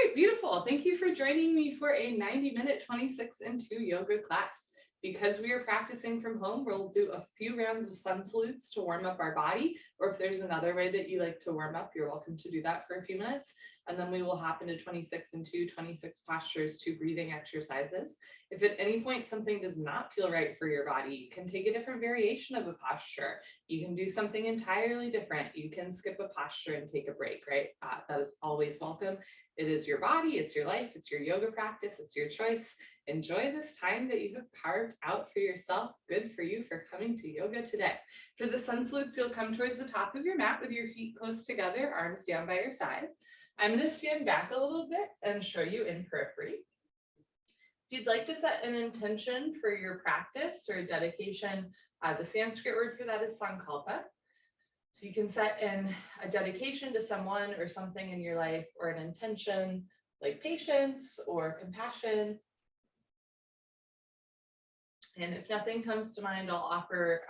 right, beautiful. Thank you for joining me for a 90-minute 26 and 2 yoga class. Because we are practicing from home, we'll do a few rounds of sun salutes to warm up our body, or if there's another way that you like to warm up, you're welcome to do that for a few minutes. And then we will hop into 26 and 2, 26 postures, 2 breathing exercises. If at any point something does not feel right for your body, you can take a different variation of a posture. You can do something entirely different. You can skip a posture and take a break, right? That is always welcome. It is your body, it's your life, it's your yoga practice, it's your choice. Enjoy this time that you have carved out for yourself. Good for you for coming to yoga today. For the sun salutes, you'll come towards the top of your mat with your feet close together, arms down by your side. I'm going to stand back a little bit and show you in periphery. If you'd like to set an intention for your practice or dedication, the Sanskrit word for that is sankalpa. So you can set in a dedication to someone or something in your life, or an intention like patience or compassion. And if nothing comes to mind, I'll offer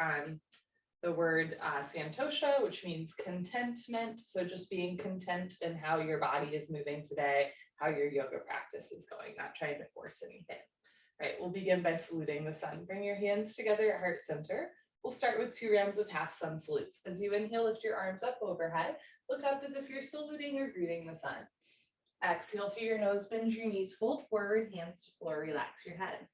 the word santosha, which means contentment. So just being content in how your body is moving today, how your yoga practice is going, not trying to force anything. Right, we'll begin by saluting the sun. Bring your hands together at heart center. We'll start with 2 rounds of half sun salutes. As you inhale, lift your arms up overhead. Look up as if you're saluting or greeting the sun. Exhale through your nose, bend your knees, fold forward, hands to floor, relax your head.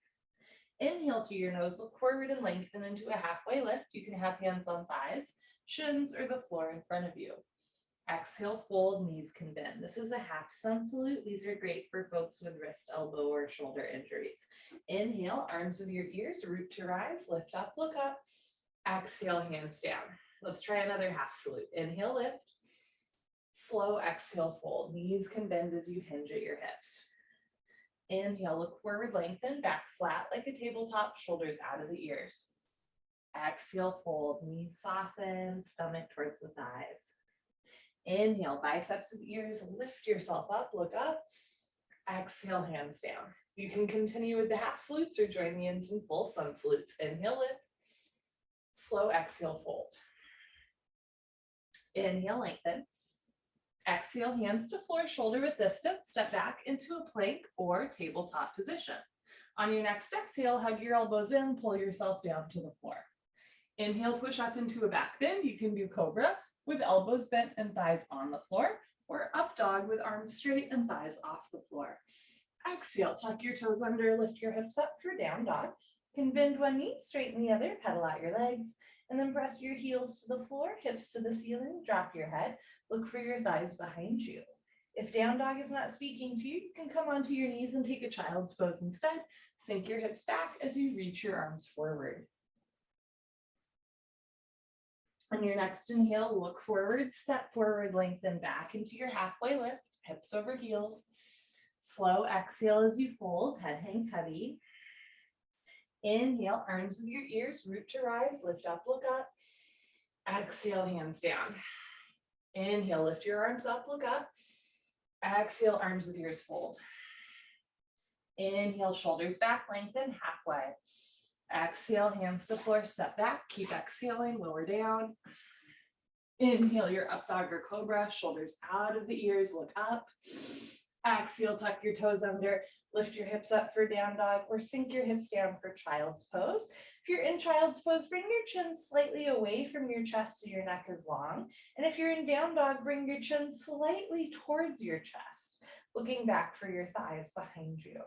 Inhale through your nose, look forward and lengthen into a halfway lift. You can have hands on thighs, shins, or the floor in front of you. Exhale, fold, knees can bend. This is a half sun salute. These are great for folks with wrist, elbow, or shoulder injuries. Inhale, arms with your ears, root to rise, lift up, look up. Exhale, hands down. Let's try another half salute. Inhale, lift. Slow exhale, fold. Knees can bend as you hinge at your hips. Inhale, look forward, lengthen, back flat like a tabletop, shoulders out of the ears. Exhale, fold, knees soften, stomach towards the thighs. Inhale, biceps with ears, lift yourself up, look up. Exhale, hands down. You can continue with the half salutes or join me in some full sun salutes. Inhale, lift. Slow exhale, fold. Inhale, lengthen. Exhale, hands to floor, shoulder width distance. Step back into a plank or tabletop position. On your next exhale, hug your elbows in, pull yourself down to the floor. Inhale, push up into a back bend. You can do cobra with elbows bent and thighs on the floor, or up dog with arms straight and thighs off the floor. Exhale, tuck your toes under, lift your hips up for down dog. You can bend one knee, straighten the other, pedal out your legs, and then press your heels to the floor, hips to the ceiling, drop your head, look for your thighs behind you. If down dog is not speaking to you, you can come onto your knees and take a child's pose instead. Sink your hips back as you reach your arms forward. On your next inhale, look forward, step forward, lengthen back into your halfway lift, hips over heels. Slow exhale as you fold, head hangs heavy. Inhale, arms with your ears, root to rise, lift up, look up. Exhale, hands down. Inhale, lift your arms up, look up. Exhale, arms with ears, fold. Inhale, shoulders back, lengthen, halfway. Exhale, hands to floor, step back, keep exhaling, lower down. Inhale your up dog or cobra, shoulders out of the ears, look up. Exhale, tuck your toes under, lift your hips up for down dog, or sink your hips down for child's pose. If you're in child's pose, bring your chin slightly away from your chest so your neck is long. And if you're in down dog, bring your chin slightly towards your chest, looking back for your thighs behind you.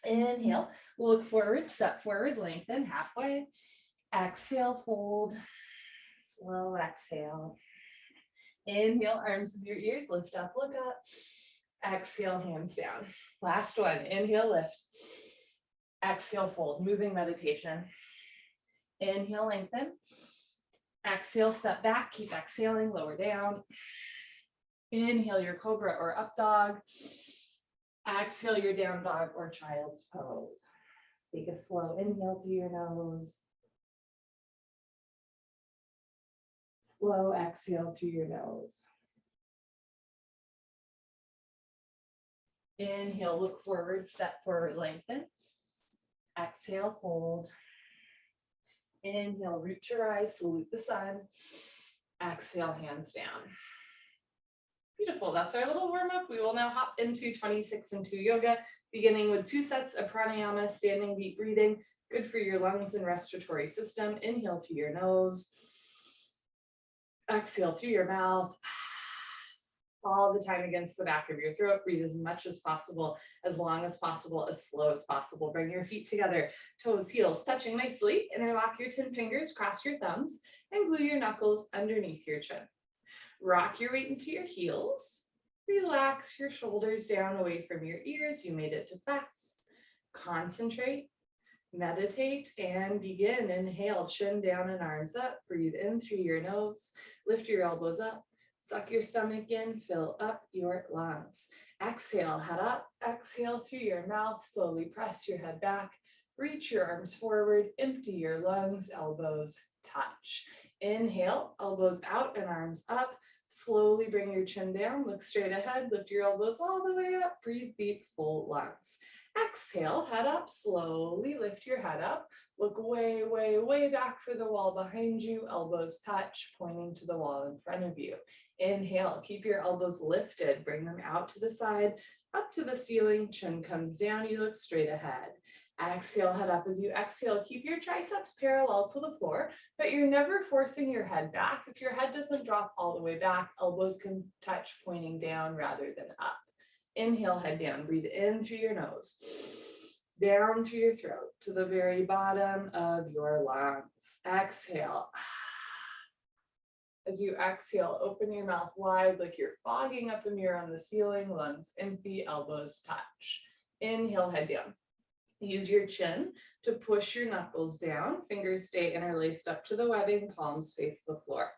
Inhale, look forward, step forward, lengthen, halfway. Exhale, fold, slow exhale. Inhale, arms with your ears, lift up, look up. Exhale, hands down. Last one, inhale, lift. Exhale, fold, moving meditation. Inhale, lengthen. Exhale, step back, keep exhaling, lower down. Inhale your cobra or up dog. Exhale your down dog or child's pose. Take a slow inhale through your nose. Slow exhale through your nose. Inhale, look forward, step forward, lengthen. Exhale, fold. Inhale, root to rise, salute the sun. Exhale, hands down. Beautiful. That's our little warm up. We will now hop into 26 and 2 yoga, beginning with 2 sets of pranayama, standing deep breathing, good for your lungs and respiratory system. Inhale through your nose, exhale through your mouth. All the time against the back of your throat. Breathe as much as possible, as long as possible, as slow as possible. Bring your feet together, toes, heels touching nicely. Interlock your 10 fingers, cross your thumbs, and glue your knuckles underneath your chin. Rock your weight into your heels. Relax your shoulders down away from your ears. You made it to class. Concentrate, meditate, and begin. Inhale, chin down and arms up. Breathe in through your nose. Lift your elbows up. Suck your stomach in, fill up your lungs. Exhale, head up. Exhale through your mouth. Slowly press your head back. Reach your arms forward. Empty your lungs. Elbows touch. Inhale, elbows out and arms up. Slowly bring your chin down. Look straight ahead. Lift your elbows all the way up. Breathe deep, full lungs. Exhale, head up. Slowly lift your head up. Look way, way, way back for the wall behind you. Elbows touch, pointing to the wall in front of you. Inhale, keep your elbows lifted, bring them out to the side, up to the ceiling, chin comes down, you look straight ahead. Exhale, head up. As you exhale, keep your triceps parallel to the floor, but you're never forcing your head back. If your head doesn't drop all the way back, elbows can touch pointing down rather than up. Inhale, head down, breathe in through your nose, down through your throat to the very bottom of your lungs. Exhale. As you exhale, open your mouth wide like you're fogging up a mirror on the ceiling, lungs empty, elbows touch. Inhale, head down. Use your chin to push your knuckles down. Fingers stay interlaced up to the webbing, palms face the floor.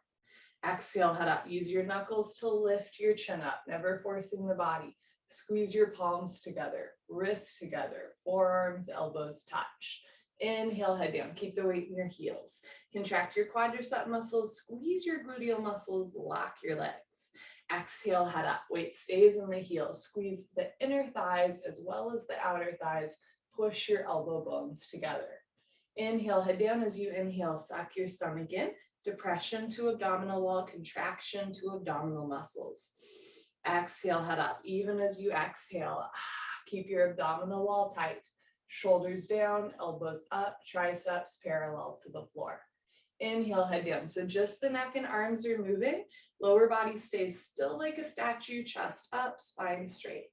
Exhale, head up. Use your knuckles to lift your chin up, never forcing the body. Squeeze your palms together, wrists together, forearms, elbows touch. Inhale, head down. Keep the weight in your heels. Contract your quadricep muscles, squeeze your gluteal muscles, lock your legs. Exhale, head up. Weight stays in the heels. Squeeze the inner thighs as well as the outer thighs. Push your elbow bones together. Inhale, head down. As you inhale, suck your stomach in. Depression to abdominal wall, contraction to abdominal muscles. Exhale, head up. Even as you exhale, keep your abdominal wall tight. Shoulders down, elbows up, triceps parallel to the floor. Inhale, head down. So just the neck and arms are moving. Lower body stays still like a statue, chest up, spine straight.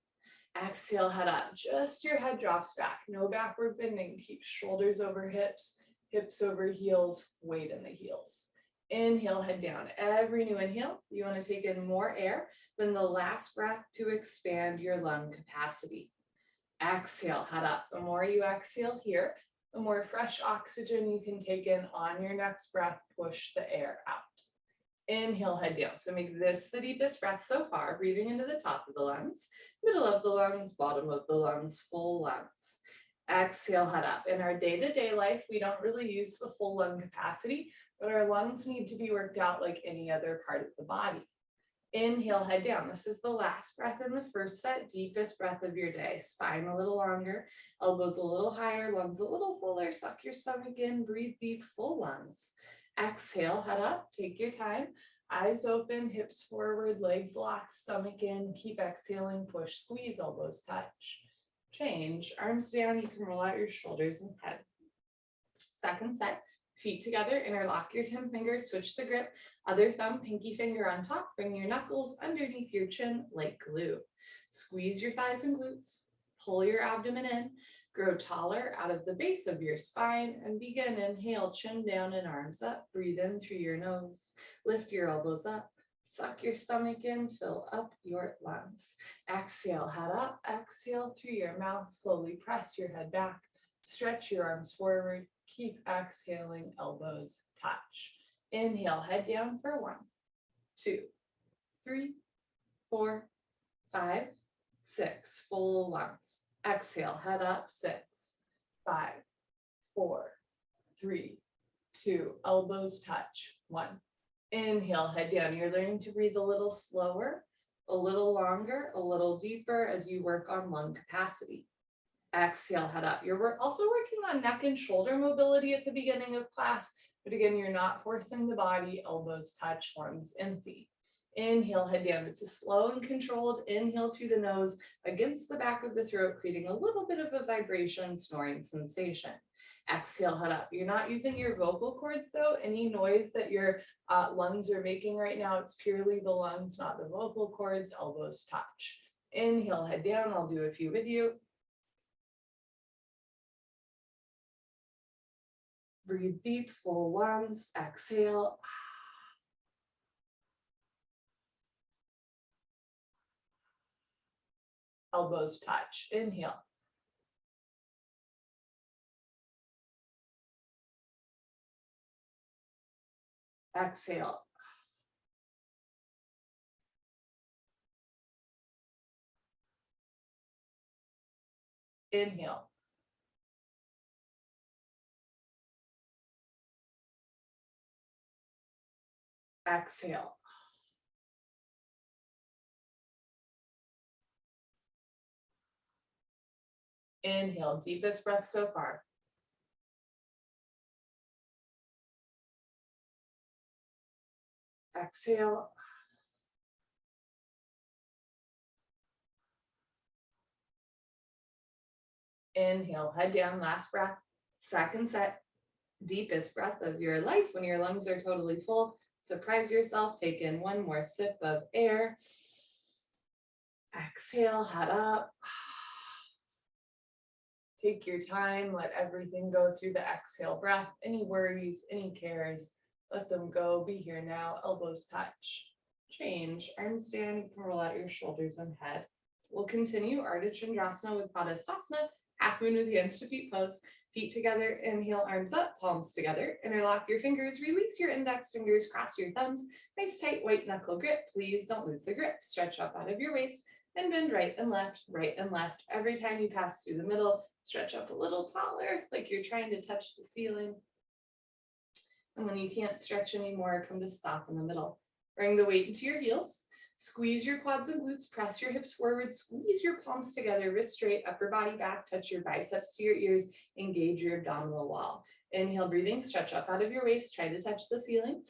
Exhale, head up. Just your head drops back. No backward bending. Keep shoulders over hips, hips over heels, weight in the heels. Inhale, head down. Every new inhale, you want to take in more air than the last breath to expand your lung capacity. Exhale, head up. The more you exhale here, the more fresh oxygen you can take in on your next breath. Push the air out. Inhale, head down. So make this the deepest breath so far, breathing into the top of the lungs, middle of the lungs, bottom of the lungs, full lungs. Exhale, head up. In our day-to-day life, we don't really use the full lung capacity, but our lungs need to be worked out like any other part of the body. Inhale, head down. This is the last breath in the first set, deepest breath of your day. Spine a little longer, elbows a little higher, lungs a little fuller. Suck your stomach in, breathe deep, full lungs. Exhale, head up, take your time. Eyes open, hips forward, legs locked, stomach in. Keep exhaling, push, squeeze, elbows touch. Change, arms down. You can roll out your shoulders and head. Second set. Feet together, interlock your 10 fingers, switch the grip, other thumb, pinky finger on top, bring your knuckles underneath your chin like glue. Squeeze your thighs and glutes, pull your abdomen in, grow taller out of the base of your spine, and begin. Inhale, chin down and arms up. Breathe in through your nose, lift your elbows up, suck your stomach in, fill up your lungs. Exhale, head up, exhale through your mouth, slowly press your head back, stretch your arms forward. Keep exhaling, elbows touch. Inhale, head down for 1, 2, 3, 4, 5, 6. Full lungs. Exhale, head up, 6, 5, 4, 3, 2. Elbows touch, 1. Inhale, head down. You're learning to breathe a little slower, a little longer, a little deeper as you work on lung capacity. Exhale, head up. You're also working on neck and shoulder mobility at the beginning of class, but again, you're not forcing the body, elbows touch, lungs empty. Inhale, head down. It's a slow and controlled inhale through the nose against the back of the throat, creating a little bit of a vibration, snoring sensation. Exhale, head up. You're not using your vocal cords though. Any noise that your lungs are making right now, it's purely the lungs, not the vocal cords. Elbows touch. Inhale, head down. I'll do a few with you. Breathe deep, full lungs. Exhale. Elbows touch. Inhale. Exhale. Inhale. Exhale. Inhale, deepest breath so far. Exhale. Inhale, head down, last breath. Second set, deepest breath of your life when your lungs are totally full. Surprise yourself, take in one more sip of air. Exhale, head up. Take your time, let everything go through the exhale breath. Any worries, any cares, let them go. Be here now, elbows touch. Change, arms down, you can roll out your shoulders and head. We'll continue Ardha Chandrasana with Padastasana, half moon with the hands to feet pose. Feet together, inhale, arms up, palms together. Interlock your fingers, release your index fingers, cross your thumbs. Nice tight white knuckle grip. Please don't lose the grip. Stretch up out of your waist and bend right and left, right and left. Every time you pass through the middle, stretch up a little taller, like you're trying to touch the ceiling. And when you can't stretch anymore, come to stop in the middle. Bring the weight into your heels. Squeeze your quads and glutes, press your hips forward, squeeze your palms together, wrist straight, upper body back, touch your biceps to your ears, engage your abdominal wall. Inhale, breathing, stretch up out of your waist, try to touch the ceiling.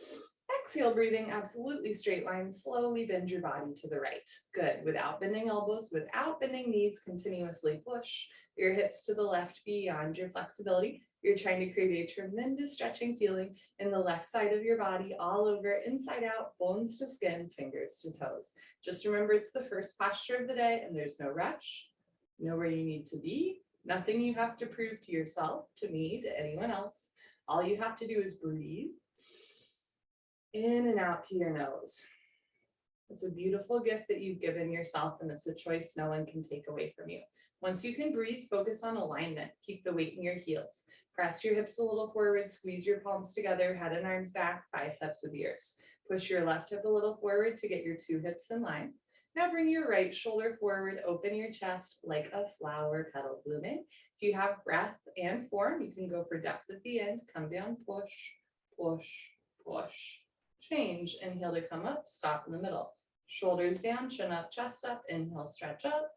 Exhale, breathing, absolutely straight line, slowly bend your body to the right. Good, without bending elbows, without bending knees, continuously push your hips to the left beyond your flexibility. You're trying to create a tremendous stretching feeling in the left side of your body, all over, inside out, bones to skin, fingers to toes. Just remember, it's the first posture of the day and there's no rush. Know where you need to be. Nothing you have to prove to yourself, to me, to anyone else. All you have to do is breathe in and out through your nose. It's a beautiful gift that you've given yourself, and it's a choice no one can take away from you. Once you can breathe, focus on alignment. Keep the weight in your heels. Press your hips a little forward, squeeze your palms together, head and arms back, biceps with ears. Push your left hip a little forward to get your two hips in line. Now bring your right shoulder forward, open your chest like a flower petal blooming. If you have breath and form, you can go for depth at the end. Come down, push, push, push. Change, inhale to come up, stop in the middle. Shoulders down, chin up, chest up, inhale, stretch up.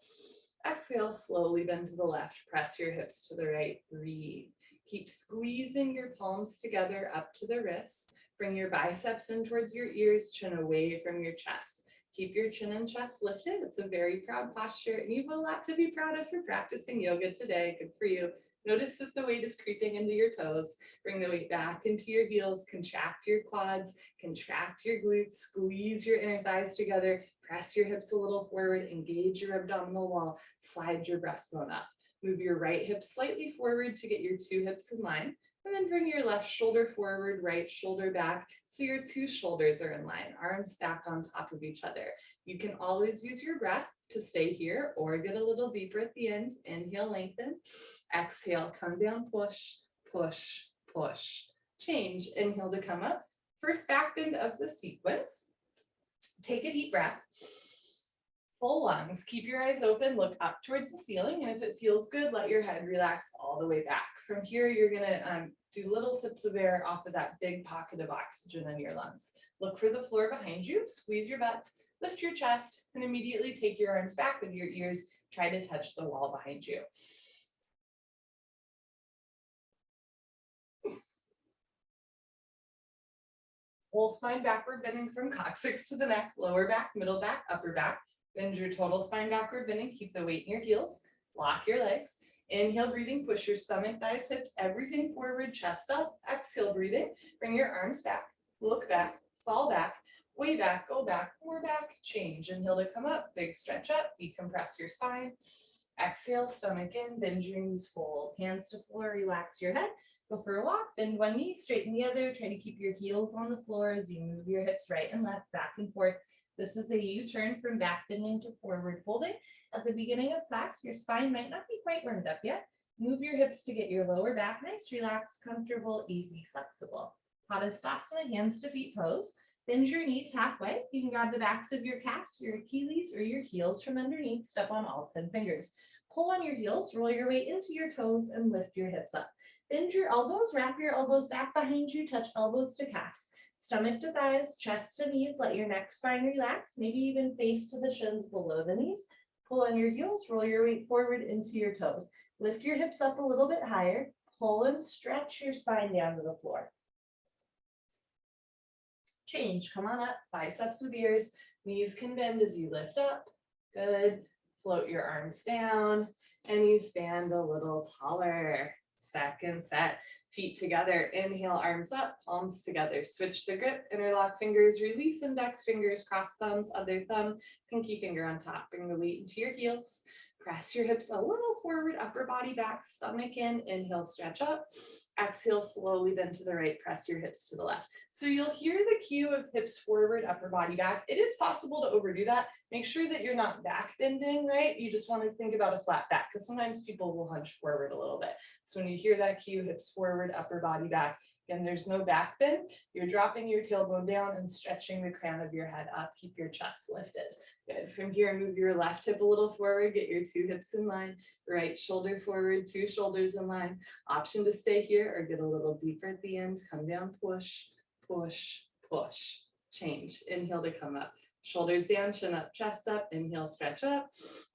Exhale, slowly bend to the left, press your hips to the right, breathe. Keep squeezing your palms together up to the wrists. Bring your biceps in towards your ears, chin away from your chest. Keep your chin and chest lifted. It's a very proud posture, and you have a lot to be proud of for practicing yoga today. Good for you. Notice if the weight is creeping into your toes. Bring the weight back into your heels, contract your quads, contract your glutes, squeeze your inner thighs together, press your hips a little forward, engage your abdominal wall, slide your breastbone up. Move your right hip slightly forward to get your two hips in line, and then bring your left shoulder forward, right shoulder back, so your two shoulders are in line, arms stacked on top of each other. You can always use your breath to stay here or get a little deeper at the end. Inhale, lengthen. Exhale, come down, push, push, push. Change, inhale to come up. First back bend of the sequence. Take a deep breath. Full lungs, keep your eyes open, look up towards the ceiling, and if it feels good, let your head relax all the way back. From here, you're gonna do little sips of air off of that big pocket of oxygen in your lungs. Look for the floor behind you, squeeze your butts, lift your chest, and immediately take your arms back with your ears. Try to touch the wall behind you. Whole spine backward bending from coccyx to the neck, lower back, middle back, upper back. Bend your total spine backward bending. Keep the weight in your heels. Lock your legs. Inhale, breathing, push your stomach, thighs, hips, everything forward, chest up. Exhale, breathing. Bring your arms back, look back, fall back, way back, go back, more back, change. Inhale to come up, big stretch up, decompress your spine. Exhale, stomach in, bend your knees, fold. Hands to floor, relax your head. Go for a walk, bend one knee, straighten the other. Try to keep your heels on the floor as you move your hips right and left, back and forth. This is a U-turn from back bending to forward folding. At the beginning of class, your spine might not be quite warmed up yet. Move your hips to get your lower back nice, relaxed, comfortable, easy, flexible. Padastasana, hands to feet pose. Bend your knees halfway. You can grab the backs of your calves, your Achilles, or your heels from underneath. Step on all 10 fingers. Pull on your heels, roll your weight into your toes, and lift your hips up. Bend your elbows, wrap your elbows back behind you, touch elbows to calves. Stomach to thighs, chest to knees, let your neck spine relax, maybe even face to the shins below the knees. Pull on your heels, roll your weight forward into your toes. Lift your hips up a little bit higher, pull and stretch your spine down to the floor. Change, come on up, biceps with ears, knees can bend as you lift up. Good, float your arms down, and you stand a little taller. Second set, feet together, inhale, arms up, palms together, switch the grip, interlock fingers, release index fingers, cross thumbs, other thumb, pinky finger on top, bring the weight into your heels, press your hips a little forward, upper body back, stomach in, inhale, stretch up, exhale, slowly bend to the right, press your hips to the left. So you'll hear the cue of hips forward, upper body back. It is possible to overdo that. Make sure that you're not back bending, right? You just want to think about a flat back because sometimes people will hunch forward a little bit. So when you hear that cue, hips forward, upper body back, and there's no back bend, you're dropping your tailbone down and stretching the crown of your head up. Keep your chest lifted. Good. From here, move your left hip a little forward, get your two hips in line, right shoulder forward, two shoulders in line. Option to stay here or get a little deeper at the end. Come down, push, push, push. Change. Inhale to come up. Shoulders down, chin up, chest up. Inhale, stretch up.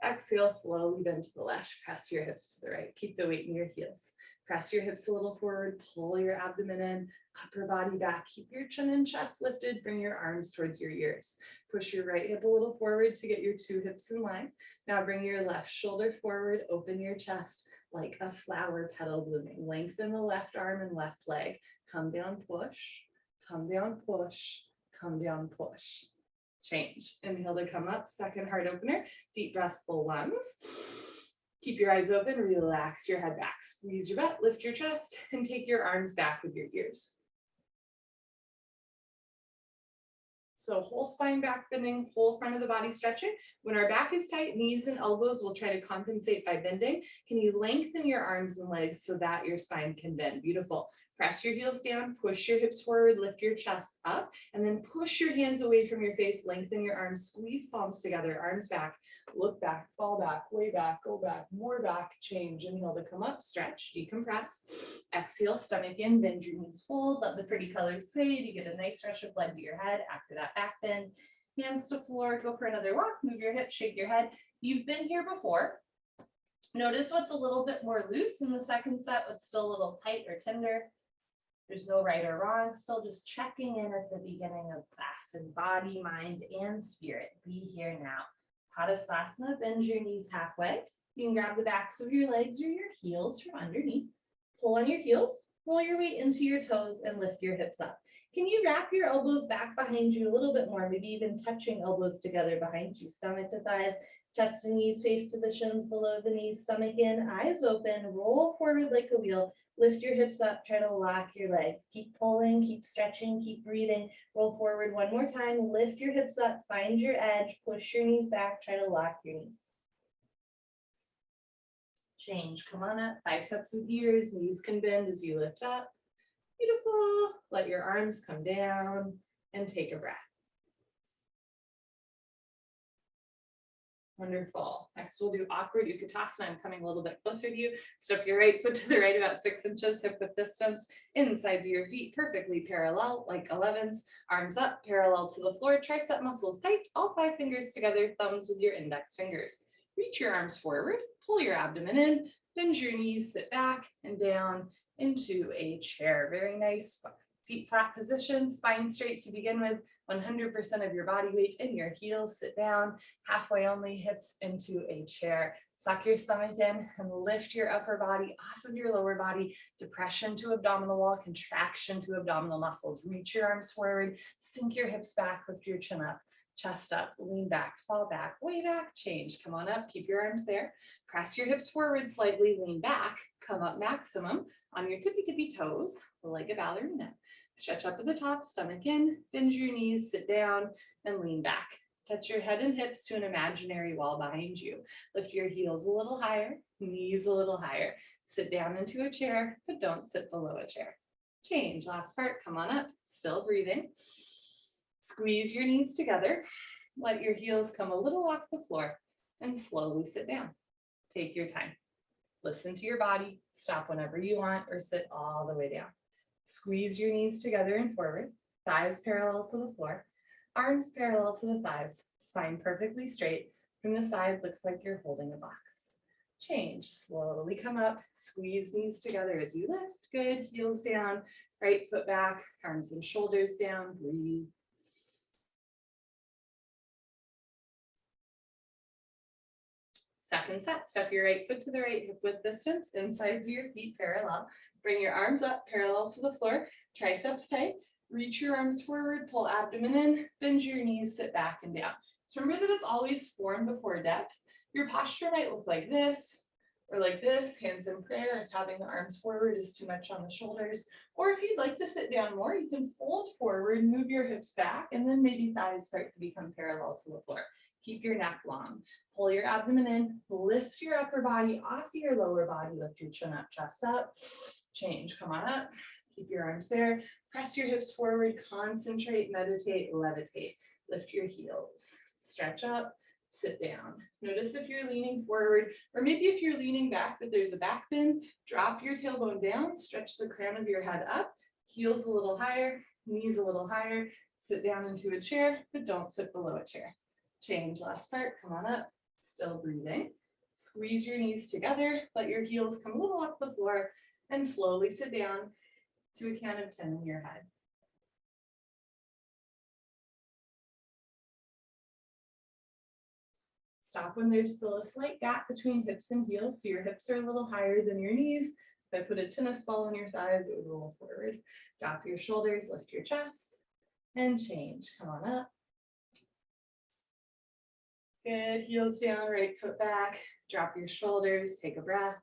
Exhale, slowly bend to the left. Press your hips to the right. Keep the weight in your heels. Press your hips a little forward. Pull your abdomen in. Upper body back. Keep your chin and chest lifted. Bring your arms towards your ears. Push your right hip a little forward to get your two hips in line. Now bring your left shoulder forward. Open your chest like a flower petal blooming. Lengthen the left arm and left leg. Come down, push. Come down, push. Come down, push. Change. Inhale to come up. Second heart opener. Deep breath, full lungs. Keep your eyes open. Relax your head back. Squeeze your butt. Lift your chest and take your arms back with your ears. So whole spine back bending, whole front of the body stretching. When our back is tight, knees and elbows will try to compensate by bending. Can you lengthen your arms and legs so that your spine can bend? Beautiful. Press your heels down, push your hips forward, lift your chest up, and then push your hands away from your face, lengthen your arms, squeeze palms together, arms back, look back, fall back, way back, go back, more back, change. Inhale to come up, stretch, decompress. Exhale, stomach in, bend your knees, fold, let the pretty colors fade. You get a nice rush of blood to your head after that back bend. Hands to floor, go for another walk, move your hips, shake your head. You've been here before. Notice what's a little bit more loose in the second set, what's still a little tight or tender. There's no right or wrong, still just checking in at the beginning of class in body, mind, and spirit. Be here now. Padastasana, bend your knees halfway. You can grab the backs of your legs or your heels from underneath. Pull on your heels, roll your weight into your toes, and lift your hips up. Can you wrap your elbows back behind you a little bit more, maybe even touching elbows together behind you, stomach to thighs, chest and knees face to the shins below the knees, stomach in, eyes open, roll forward like a wheel, lift your hips up, try to lock your legs, keep pulling, keep stretching, keep breathing, roll forward one more time, lift your hips up, find your edge, push your knees back, try to lock your knees. Change, come on up, biceps with ears, knees can bend as you lift up. Beautiful. Let your arms come down and take a breath. Wonderful. Next, we'll do awkward Utkatasana. I'm coming a little bit closer to you. Step your right foot to the right about 6 inches, hip width distance. Insides of your feet, perfectly parallel, like 11s. Arms up, parallel to the floor. Tricep muscles tight. All 5 fingers together, thumbs with your index fingers. Reach your arms forward. Pull your abdomen in. Bend your knees, sit back and down into a chair. Very nice Feet flat position, spine straight to begin with, 100% of your body weight in your heels, sit down, halfway only, hips into a chair. Suck your stomach in and lift your upper body off of your lower body, depression to abdominal wall, contraction to abdominal muscles. Reach your arms forward, sink your hips back, lift your chin up, chest up, lean back, fall back, way back, change. Come on up, keep your arms there. Press your hips forward slightly, lean back, come up maximum on your tippy toes, like a ballerina. Stretch up at the top, stomach in, bend your knees, sit down, and lean back. Touch your head and hips to an imaginary wall behind you. Lift your heels a little higher, knees a little higher. Sit down into a chair, but don't sit below a chair. Change, last part, come on up, still breathing. Squeeze your knees together. Let your heels come a little off the floor and slowly sit down. Take your time. Listen to your body, stop whenever you want or sit all the way down. Squeeze your knees together and forward, thighs parallel to the floor, arms parallel to the thighs, spine perfectly straight. From the side, looks like you're holding a box. Change, slowly come up, squeeze knees together as you lift. Good, heels down, right foot back, arms and shoulders down, breathe. Second set, step your right foot to the right hip width distance, insides of your feet parallel. Bring your arms up parallel to the floor, triceps tight. Reach your arms forward, pull abdomen in, bend your knees, sit back and down. So remember that it's always form before depth. Your posture might look like this or like this, hands in prayer if having the arms forward is too much on the shoulders. Or if you'd like to sit down more, you can fold forward, move your hips back, and then maybe thighs start to become parallel to the floor. Keep your neck long. Pull your abdomen in, lift your upper body off your lower body, lift your chin up, chest up. Change, come on up, keep your arms there. Press your hips forward, concentrate, meditate, levitate. Lift your heels, stretch up, sit down. Notice if you're leaning forward, or maybe if you're leaning back, but there's a back bend, drop your tailbone down, stretch the crown of your head up, heels a little higher, knees a little higher, sit down into a chair, but don't sit below a chair. Change, last part, come on up, still breathing. Squeeze your knees together, let your heels come a little off the floor, and slowly sit down to a count of 10 in your head. Stop when there's still a slight gap between hips and heels, so your hips are a little higher than your knees. If I put a tennis ball on your thighs, it would roll forward. Drop your shoulders, lift your chest, and change. Come on up. Good, heels down, right foot back. Drop your shoulders, take a breath.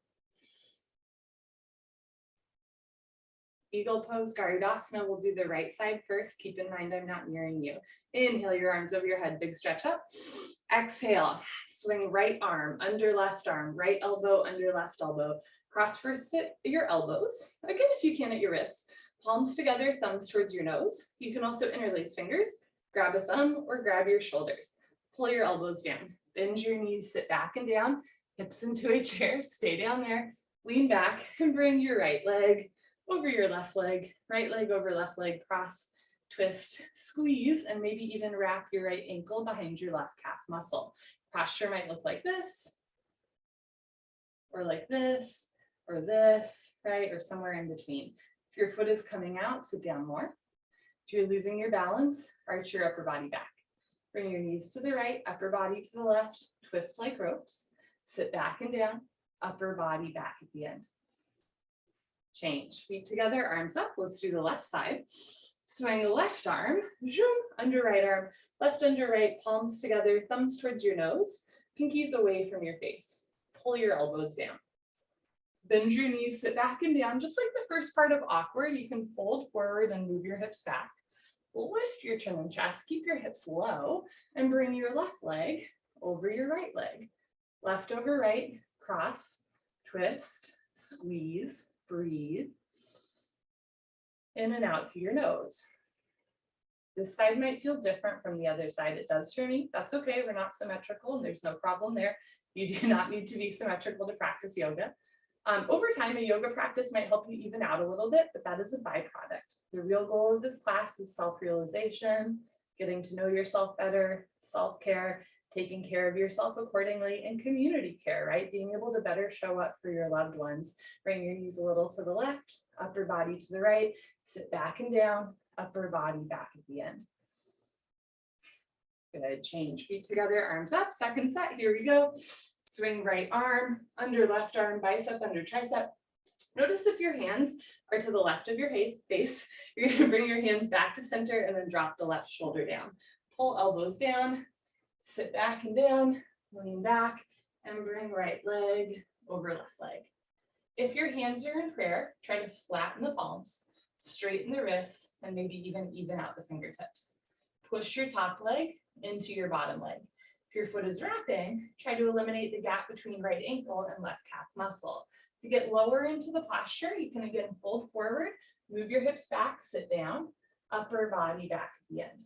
Eagle pose, Garudasana, we'll do the right side first. Keep in mind I'm not nearing you. Inhale your arms over your head, big stretch up. Exhale, swing right arm, under left arm, right elbow, under left elbow. Cross first sit your elbows. Again, if you can at your wrists. Palms together, thumbs towards your nose. You can also interlace fingers, grab a thumb or grab your shoulders. Pull your elbows down, bend your knees, sit back and down, hips into a chair, stay down there, lean back and bring your right leg over your left leg, right leg over left leg, cross, twist, squeeze, and maybe even wrap your right ankle behind your left calf muscle. Posture might look like this, or like this, or this, right? Or somewhere in between. If your foot is coming out, sit down more. If you're losing your balance, arch your upper body back. Bring your knees to the right, upper body to the left, twist like ropes, sit back and down, upper body back at the end. Change, feet together, arms up. Let's do the left side. Swing the left arm, zoom, under right arm, left under right, palms together, thumbs towards your nose, pinkies away from your face. Pull your elbows down. Bend your knees, sit back and down, just like the first part of awkward. You can fold forward and move your hips back. Lift your chin and chest, keep your hips low, and bring your left leg over your right leg. Left over right, cross, twist, squeeze, breathe. In and out through your nose. This side might feel different from the other side. It does for me. That's okay. We're not symmetrical and there's no problem there. You do not need to be symmetrical to practice yoga. Over time, a yoga practice might help you even out a little bit, but that is a byproduct. The real goal of this class is self-realization, getting to know yourself better, self-care, taking care of yourself accordingly, and community care, right? Being able to better show up for your loved ones. Bring your knees a little to the left, upper body to the right, sit back and down, upper body back at the end. Good, change, feet together, arms up, second set, here we go. Swing right arm, under left arm, bicep, under tricep. Notice if your hands are to the left of your face, you're gonna bring your hands back to center and then drop the left shoulder down. Pull elbows down, sit back and down, lean back, and bring right leg over left leg. If your hands are in prayer, try to flatten the palms, straighten the wrists, and maybe even out the fingertips. Push your top leg into your bottom leg. If your foot is wrapping, try to eliminate the gap between right ankle and left calf muscle. To get lower into the posture, you can again fold forward, move your hips back, sit down, upper body back at the end.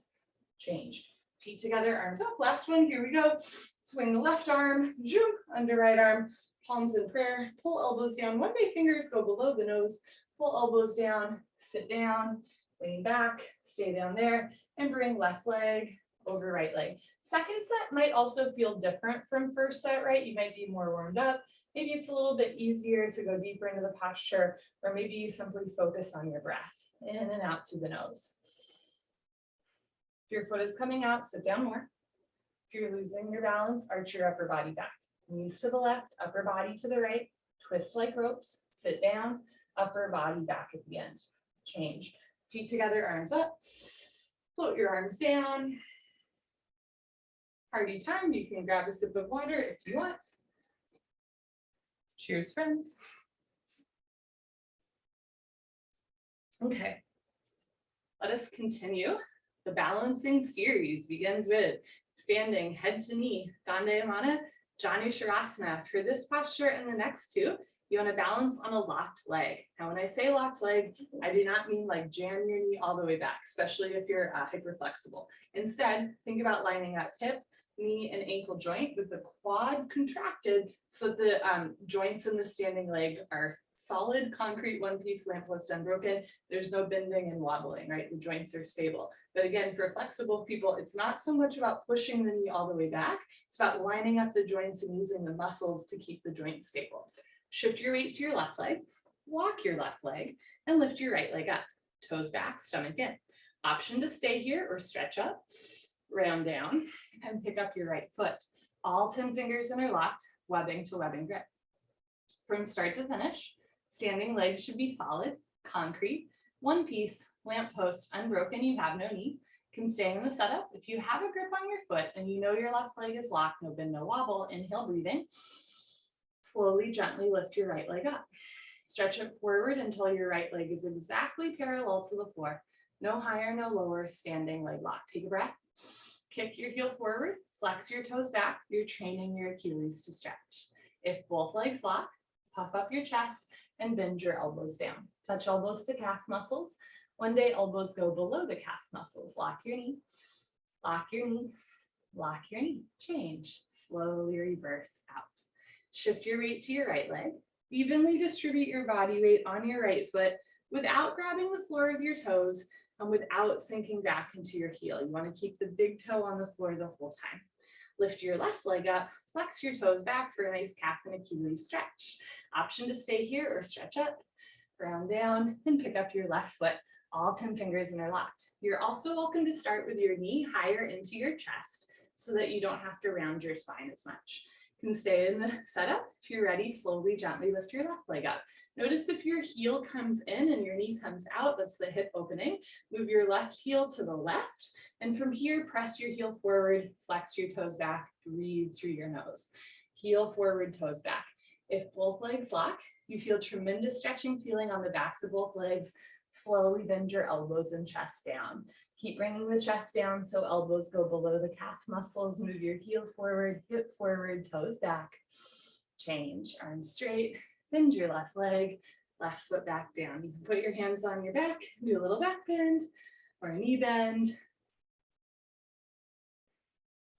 Change. Feet together, arms up. Last one, here we go. Swing the left arm, zoom, under right arm, palms in prayer, pull elbows down. One day fingers go below the nose, pull elbows down, sit down, lean back, stay down there, and bring left leg over right leg. Second set might also feel different from first set, right? You might be more warmed up. Maybe it's a little bit easier to go deeper into the posture, or maybe you simply focus on your breath, in and out through the nose. If your foot is coming out, sit down more. If you're losing your balance, arch your upper body back. Knees to the left, upper body to the right, twist like ropes, sit down, upper body back at the end. Change. Feet together, arms up. Float your arms down. Party time, you can grab a sip of water if you want. Cheers, friends. Okay, let us continue. The balancing series begins with standing head to knee, Dandayamana, Janu Shavasana. For this posture and the next two, you want to balance on a locked leg. Now, when I say locked leg, I do not mean like jam your knee all the way back, especially if you're hyperflexible. Instead, think about lining up hip, knee, and ankle joint with the quad contracted so that the joints in the standing leg are solid, concrete, one-piece lamppost unbroken. There's no bending and wobbling, right? The joints are stable. But again, for flexible people, it's not so much about pushing the knee all the way back. It's about lining up the joints and using the muscles to keep the joint stable. Shift your weight to your left leg, walk your left leg, and lift your right leg up. Toes back, stomach in. Option to stay here or stretch up, round down, and pick up your right foot. All 10 fingers interlocked, webbing to webbing grip. From start to finish, standing legs should be solid, concrete, one piece, lamppost, unbroken, you have no knee. Can stay in the setup. If you have a grip on your foot and you know your left leg is locked, no bend, no wobble, inhale, breathing. Slowly, gently lift your right leg up. Stretch it forward until your right leg is exactly parallel to the floor. No higher, no lower, standing leg lock. Take a breath. Kick your heel forward, flex your toes back. You're training your Achilles to stretch. If both legs lock, puff up your chest and bend your elbows down. Touch elbows to calf muscles. One day elbows go below the calf muscles. Lock your knee, lock your knee, lock your knee. Change. Slowly reverse out. Shift your weight to your right leg. Evenly distribute your body weight on your right foot without grabbing the floor with your toes and without sinking back into your heel. You want to keep the big toe on the floor the whole time. Lift your left leg up, flex your toes back for a nice calf and Achilles stretch. Option to stay here or stretch up, round down, and pick up your left foot. All 10 fingers interlocked. You're also welcome to start with your knee higher into your chest so that you don't have to round your spine as much. You can stay in the setup. If you're ready, slowly, gently lift your left leg up. Notice if your heel comes in and your knee comes out, that's the hip opening. Move your left heel to the left. And from here, press your heel forward, flex your toes back, breathe through your nose. Heel forward, toes back. If both legs lock, you feel tremendous stretching feeling on the backs of both legs. Slowly bend your elbows and chest down. Keep bringing the chest down so elbows go below the calf muscles. Move your heel forward, hip forward, toes back. Change, arms straight, bend your left leg, left foot back down. You can put your hands on your back, do a little back bend or a knee bend.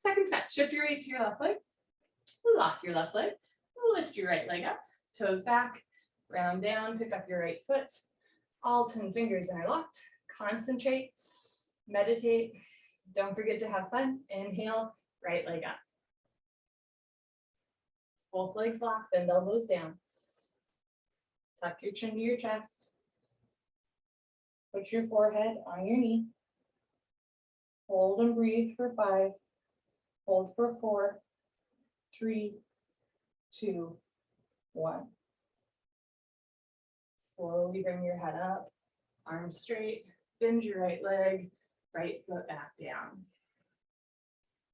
Second set, shift your weight to your left leg, lock your left leg, lift your right leg up, toes back, round down, pick up your right foot. All 10 fingers interlocked. Concentrate, meditate, Don't forget to have fun. Inhale, right leg up. Both legs lock, bend elbows down. Tuck your chin to your chest. Put your forehead on your knee. Hold and breathe for 5. Hold for 4, 3, 2, 1. Slowly bring your head up, arms straight, bend your right leg, right foot back down.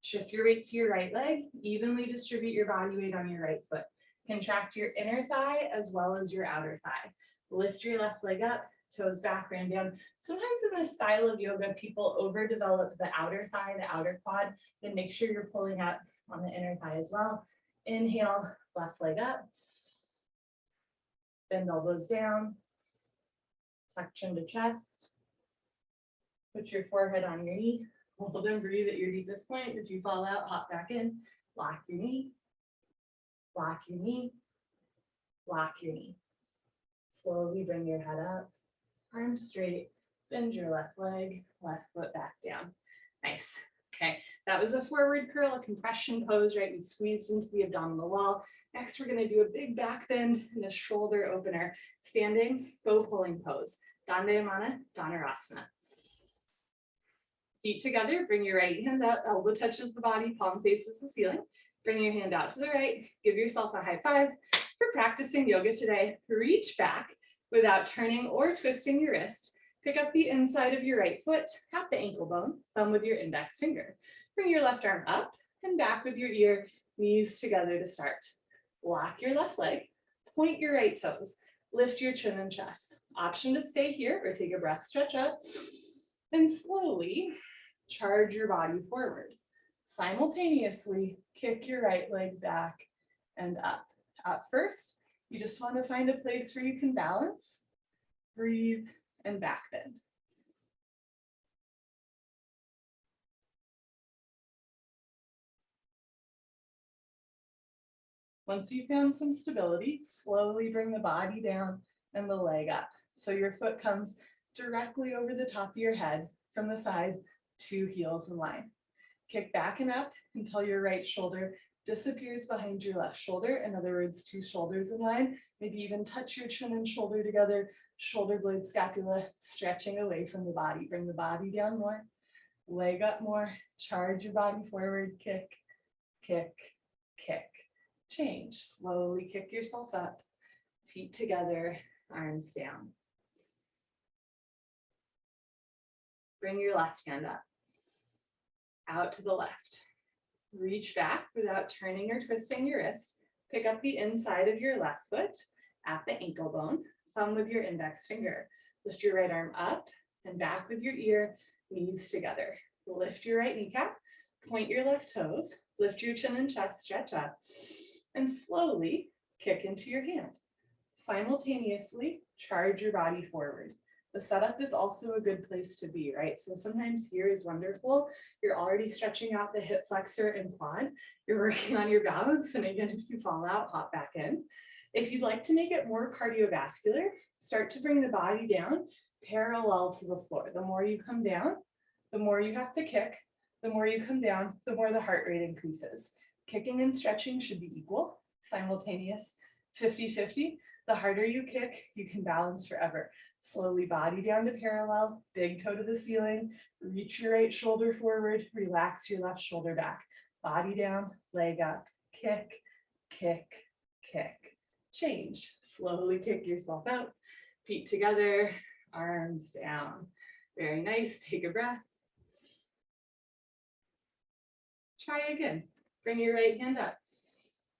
Shift your weight to your right leg, evenly distribute your body weight on your right foot. Contract your inner thigh as well as your outer thigh. Lift your left leg up, toes back, round down. Sometimes in this style of yoga, people overdevelop the outer thigh, the outer quad, then make sure you're pulling up on the inner thigh as well. Inhale, left leg up. Bend elbows down. Tuck chin to chest. Put your forehead on your knee. Hold and breathe at your deepest point. If you fall out, hop back in. Lock your knee. Lock your knee. Lock your knee. Slowly bring your head up. Arms straight. Bend your left leg. Left foot back down. Nice. Okay, that was a forward curl, a compression pose, right? We squeezed into the abdominal wall. Next, we're going to do a big back bend and a shoulder opener. Standing, bow pulling pose. Dandayamana, Dhanurasana. Feet together, bring your right hand up, elbow touches the body, palm faces the ceiling. Bring your hand out to the right, give yourself a high five. For practicing yoga today, reach back without turning or twisting your wrist. Pick up the inside of your right foot at the ankle bone, thumb with your index finger. Bring your left arm up and back with your ear, knees together to start. Lock your left leg, point your right toes, lift your chin and chest. Option to stay here or take a breath, stretch up, and slowly charge your body forward. Simultaneously, kick your right leg back and up. At first, you just want to find a place where you can balance, breathe, and back bend. Once you've found some stability, slowly bring the body down and the leg up. So your foot comes directly over the top of your head from the side, 2 heels in line. Kick back and up until your right shoulder disappears behind your left shoulder. In other words, 2 shoulders in line. Maybe even touch your chin and shoulder together, shoulder blade scapula stretching away from the body. Bring the body down more, leg up more, charge your body forward, kick, kick, kick. Change, slowly kick yourself up, feet together, arms down. Bring your left hand up, out to the left. Reach back without turning or twisting your wrist. Pick up the inside of your left foot at the ankle bone, thumb with your index finger. Lift your right arm up and back with your ear, knees together. Lift your right kneecap, point your left toes, lift your chin and chest, stretch up, and slowly kick into your hand. Simultaneously, charge your body forward. The setup is also a good place to be, right? So sometimes here is wonderful. You're already stretching out the hip flexor and quad. You're working on your balance. And again, if you fall out, hop back in. If you'd like to make it more cardiovascular, start to bring the body down parallel to the floor. The more you come down, the more you have to kick. The more you come down, the more the heart rate increases. Kicking and stretching should be equal, simultaneous, 50-50. The harder you kick, you can balance forever. Slowly body down to parallel, big toe to the ceiling, reach your right shoulder forward, relax your left shoulder back. Body down, leg up, kick, kick, kick. Change, slowly kick yourself out, feet together, arms down. Very nice, take a breath. Try again. Bring your right hand up,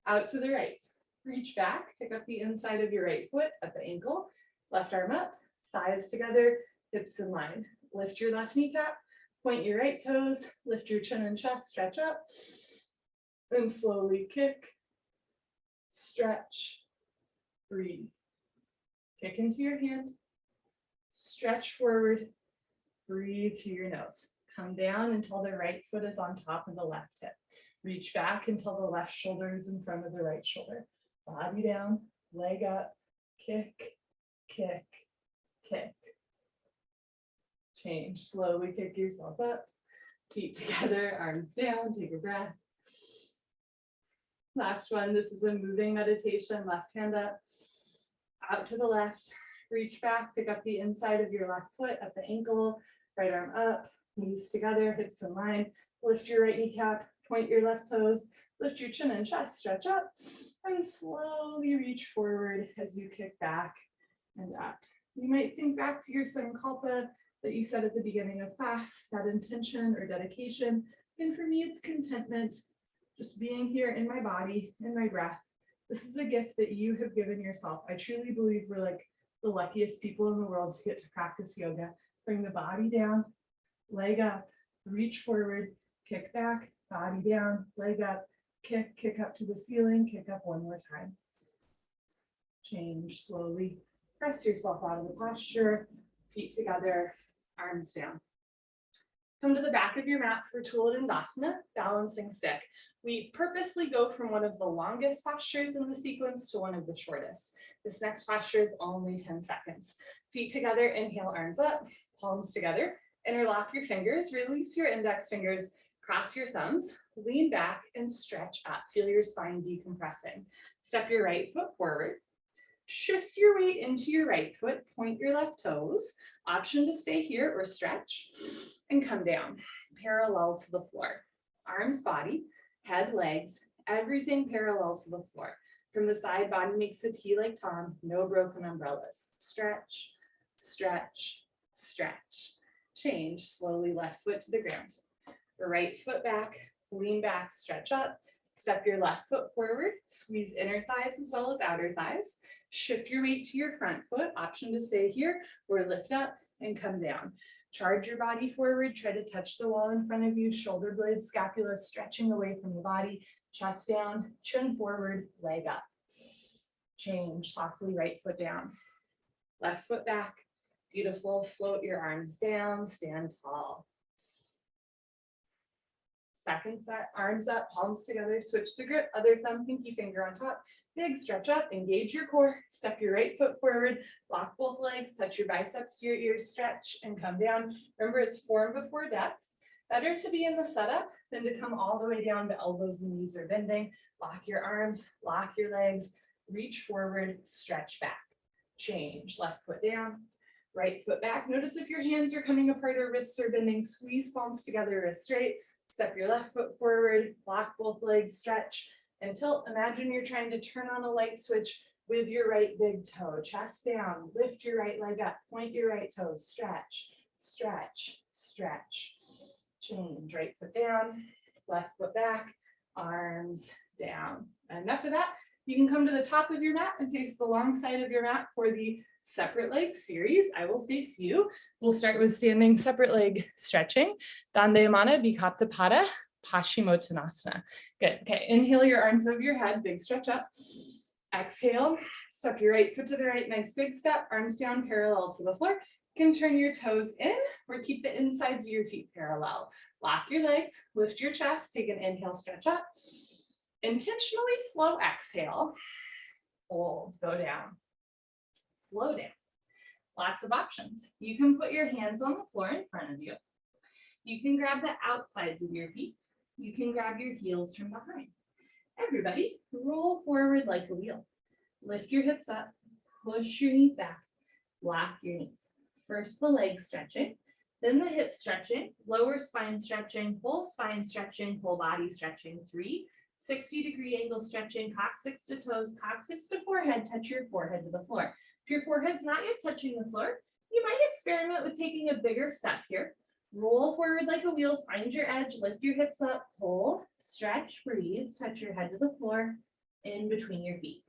out to the right. Reach back, pick up the inside of your right foot at the ankle, left arm up, thighs together, hips in line. Lift your left kneecap, point your right toes, lift your chin and chest, stretch up, and slowly kick, stretch, breathe. Kick into your hand, stretch forward, breathe to your nose. Come down until the right foot is on top of the left hip. Reach back until the left shoulder is in front of the right shoulder. Body down, leg up, kick, kick, kick. Change, slowly kick yourself up, feet together, arms down, take a breath. Last one, this is a moving meditation, left hand up, out to the left, reach back, pick up the inside of your left foot at the ankle, right arm up, knees together, hips in line, lift your right kneecap, point your left toes, lift your chin and chest, stretch up, and slowly reach forward as you kick back and up. You might think back to your sankalpa that you said at the beginning of class, that intention or dedication. And for me, it's contentment, just being here in my body, in my breath. This is a gift that you have given yourself. I truly believe we're like the luckiest people in the world to get to practice yoga. Bring the body down, leg up, reach forward, kick back, body down, leg up, kick up to the ceiling, kick up one more time. Change slowly. Press yourself out of the posture, feet together, arms down. Come to the back of your mat for Dandasana, balancing stick. We purposely go from one of the longest postures in the sequence to one of the shortest. This next posture is only 10 seconds. Feet together, inhale, arms up, palms together, interlock your fingers, release your index fingers, cross your thumbs, lean back and stretch up. Feel your spine decompressing. Step your right foot forward. Shift your weight into your right foot, point your left toes, option to stay here or stretch, and come down, parallel to the floor. Arms, body, head, legs, everything parallel to the floor. From the side, body makes a T like Tom, no broken umbrellas. Stretch, stretch, stretch. Change, slowly left foot to the ground. Right foot back, lean back, stretch up. Step your left foot forward, squeeze inner thighs as well as outer thighs. Shift your weight to your front foot, option to stay here or lift up and come down. Charge your body forward, try to touch the wall in front of you, shoulder blades, scapula stretching away from the body, chest down, chin forward, leg up. Change, softly right foot down, left foot back. Beautiful, float your arms down, stand tall. Second set, arms up, palms together, switch the grip, other thumb, pinky finger on top, big stretch up, engage your core, step your right foot forward, lock both legs, touch your biceps to your ears, stretch and come down. Remember, it's form before depth. Better to be in the setup than to come all the way down to elbows and knees are bending. Lock your arms, lock your legs, reach forward, stretch back. Change, left foot down, right foot back. Notice if your hands are coming apart or wrists are bending, squeeze palms together, wrists straight. Step your left foot forward, lock both legs, stretch, and tilt. Imagine you're trying to turn on a light switch with your right big toe. Chest down, lift your right leg up, point your right toes, stretch, stretch, stretch. Change, right foot down, left foot back, arms down. Enough of that. You can come to the top of your mat and face the long side of your mat for the separate leg series. I will face you. We'll start with standing separate leg stretching. Dandayamana Bikapta Pada Paschimottanasana. Good. Okay. Inhale your arms over your head. Big stretch up. Exhale. Step your right foot to the right. Nice big step. Arms down parallel to the floor. You can turn your toes in or keep the insides of your feet parallel. Lock your legs. Lift your chest. Take an inhale. Stretch up. Intentionally slow exhale. Hold. Go down. Slow down. Lots of options. You can put your hands on the floor in front of you. You can grab the outsides of your feet. You can grab your heels from behind. Everybody, roll forward like a wheel. Lift your hips up, push your knees back, lock your knees. First the leg stretching, then the hip stretching, lower spine stretching, whole spine stretching, whole body stretching. 3, 60-degree angle stretching, coccyx to toes, coccyx to forehead, touch your forehead to the floor. If your forehead's not yet touching the floor, you might experiment with taking a bigger step here. Roll forward like a wheel, find your edge, lift your hips up, pull, stretch, breathe, touch your head to the floor, in between your feet.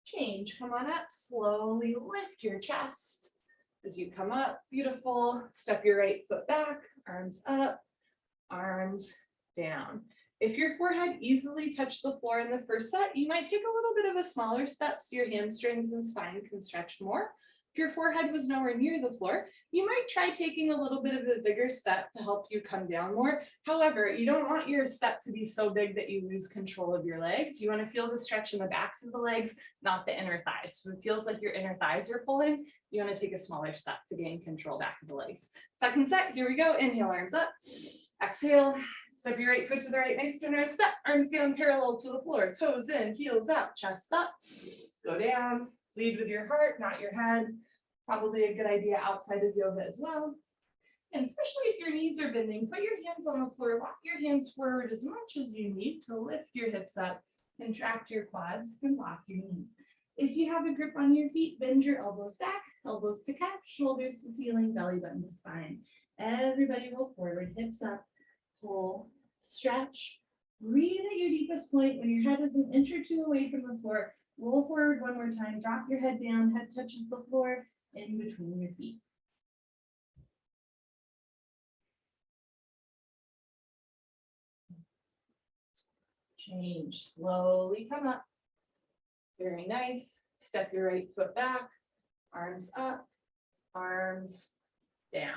Change, come on up, slowly lift your chest. As you come up, beautiful, step your right foot back, arms up, arms down. If your forehead easily touched the floor in the first set, you might take a little bit of a smaller step so your hamstrings and spine can stretch more. If your forehead was nowhere near the floor, you might try taking a little bit of a bigger step to help you come down more. However, you don't want your step to be so big that you lose control of your legs. You want to feel the stretch in the backs of the legs, not the inner thighs. So it feels like your inner thighs are pulling. You want to take a smaller step to gain control back of the legs. Second set, here we go. Inhale, arms up. Exhale, step your right foot to the right, nice generous step. Arms down parallel to the floor, toes in, heels out, chest up. Go down, lead with your heart, not your head. Probably a good idea outside of yoga as well. And especially if your knees are bending, put your hands on the floor, walk your hands forward as much as you need to lift your hips up, contract your quads, and lock your knees. If you have a grip on your feet, bend your elbows back, elbows to calf, shoulders to ceiling, belly button to spine. Everybody roll forward, hips up, pull, stretch, breathe at your deepest point. When your head is an inch or two away from the floor, roll forward one more time, drop your head down, head touches the floor, in between your feet. Change, slowly come up. Very nice. Step your right foot back, arms up, arms down.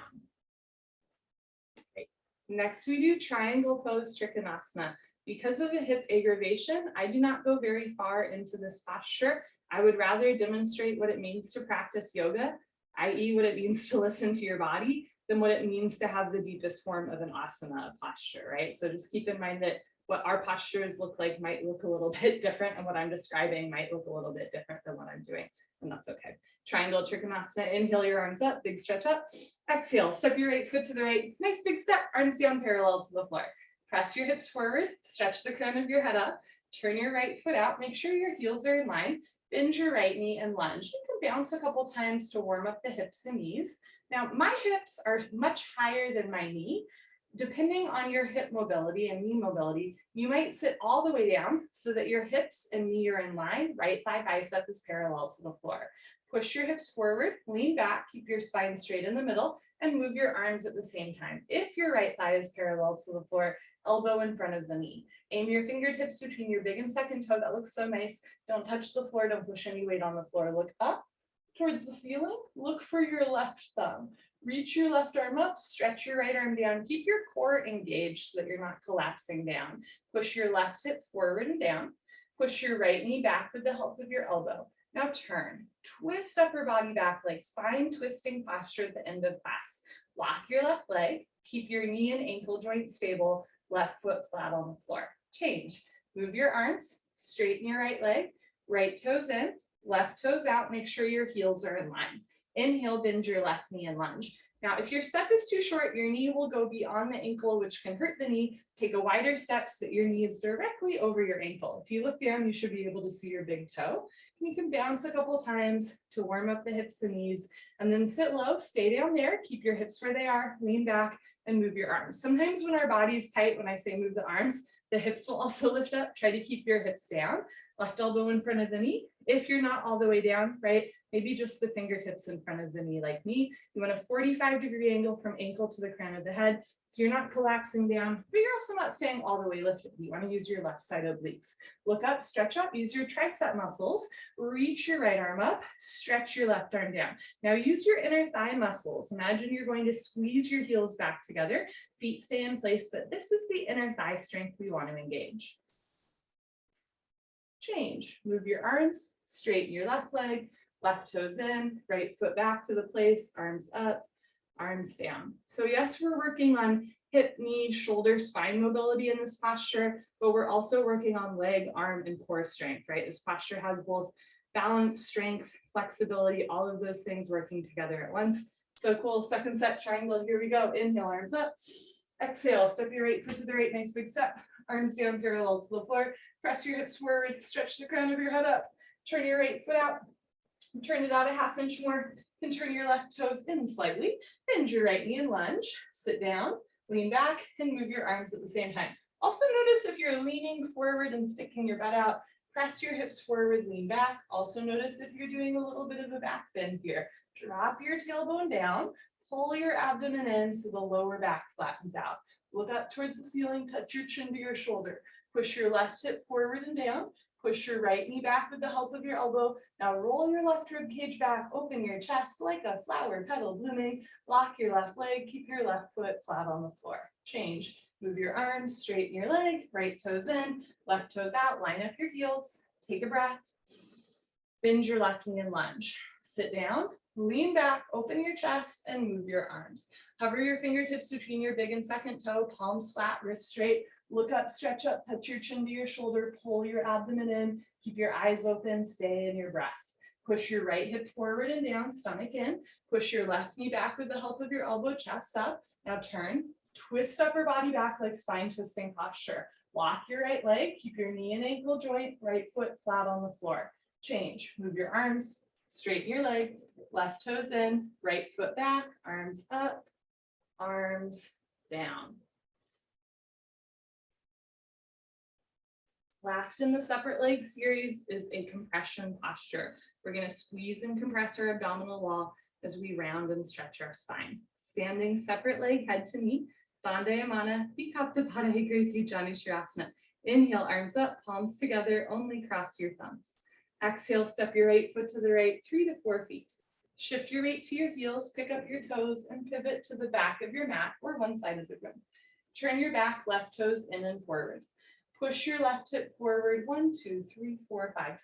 Great. Next, we do triangle pose trikonasana. Because of a hip aggravation, I do not go very far into this posture. I would rather demonstrate what it means to practice yoga, i.e. what it means to listen to your body, than what it means to have the deepest form of an asana posture, right? So just keep in mind that what our postures look like might look a little bit different, and what I'm describing might look a little bit different than what I'm doing, and that's okay. Triangle trikonasana, inhale your arms up, big stretch up. Exhale, step your right foot to the right, nice big step, arms down parallel to the floor. Press your hips forward, stretch the crown of your head up, turn your right foot out, make sure your heels are in line, bend your right knee and lunge. You can bounce a couple times to warm up the hips and knees. Now, my hips are much higher than my knee. Depending on your hip mobility and knee mobility, you might sit all the way down so that your hips and knee are in line, right thigh bicep is parallel to the floor. Push your hips forward, lean back, keep your spine straight in the middle, and move your arms at the same time. If your right thigh is parallel to the floor, elbow in front of the knee. Aim your fingertips between your big and second toe. That looks so nice. Don't touch the floor. Don't push any weight on the floor. Look up towards the ceiling. Look for your left thumb. Reach your left arm up. Stretch your right arm down. Keep your core engaged so that you're not collapsing down. Push your left hip forward and down. Push your right knee back with the help of your elbow. Now turn. Twist upper body back like spine twisting posture at the end of class. Lock your left leg. Keep your knee and ankle joint stable. Left foot flat on the floor. Change. Move your arms, straighten your right leg, right toes in, left toes out. Make sure your heels are in line. Inhale, bend your left knee and lunge. Now, if your step is too short, your knee will go beyond the ankle, which can hurt the knee. Take a wider step so that your knee is directly over your ankle. If you look down, you should be able to see your big toe. And you can bounce a couple times to warm up the hips and knees, and then sit low, stay down there, keep your hips where they are, lean back, and move your arms. Sometimes when our body's tight, when I say move the arms, the hips will also lift up. Try to keep your hips down, left elbow in front of the knee. If you're not all the way down, right, maybe just the fingertips in front of the knee like me. You want a 45-degree angle from ankle to the crown of the head. So you're not collapsing down, but you're also not staying all the way lifted. You want to use your left side obliques. Look up, stretch up, use your tricep muscles, reach your right arm up, stretch your left arm down. Now use your inner thigh muscles. Imagine you're going to squeeze your heels back together, feet stay in place, but this is the inner thigh strength we want to engage. Change, move your arms, straighten your left leg, left toes in, right foot back to the place, arms up, arms down. So yes, we're working on hip, knee, shoulder, spine mobility in this posture, but we're also working on leg, arm, and core strength, right? This posture has both balance, strength, flexibility, all of those things working together at once. So cool. Second set triangle. Here we go. Inhale, arms up. Exhale, step your right foot to the right. Nice big step. Arms down parallel to the floor. Press your hips forward. Stretch the crown of your head up. Turn your right foot out. Turn it out a half inch more. And turn your left toes in slightly. Bend your right knee and lunge. Sit down, lean back, and move your arms at the same time. Also notice if you're leaning forward and sticking your butt out, press your hips forward, lean back. Also notice if you're doing a little bit of a back bend here. Drop your tailbone down, pull your abdomen in so the lower back flattens out. Look up towards the ceiling, touch your chin to your shoulder. Push your left hip forward and down. Push your right knee back with the help of your elbow. Now roll your left rib cage back, open your chest like a flower petal blooming. Lock your left leg, keep your left foot flat on the floor. Change. Move your arms, straighten your leg, right toes in, left toes out, line up your heels. Take a breath. Bend your left knee and lunge. Sit down, lean back, open your chest, and move your arms. Hover your fingertips between your big and second toe, palms flat, wrists straight. Look up, stretch up, touch your chin to your shoulder, pull your abdomen in, keep your eyes open, stay in your breath. Push your right hip forward and down, stomach in. Push your left knee back with the help of your elbow, chest up. Now turn, twist upper body back like spine twisting posture. Lock your right leg, keep your knee and ankle joint, right foot flat on the floor. Change, move your arms, straighten your leg, left toes in, right foot back, arms up, arms down. Last in the separate leg series is a compression posture. We're going to squeeze and compress our abdominal wall as we round and stretch our spine. Standing separate leg, head to knee, Dandayamana, Bikram Yoga, Jani Shirasana. Inhale, arms up, palms together, only cross your thumbs. Exhale, step your right foot to the right, 3 to 4 feet. Shift your weight to your heels, pick up your toes, and pivot to the back of your mat or one side of the room. Turn your back, left toes in and forward. Push your left hip forward 1, 2, 3, 4, 5 times.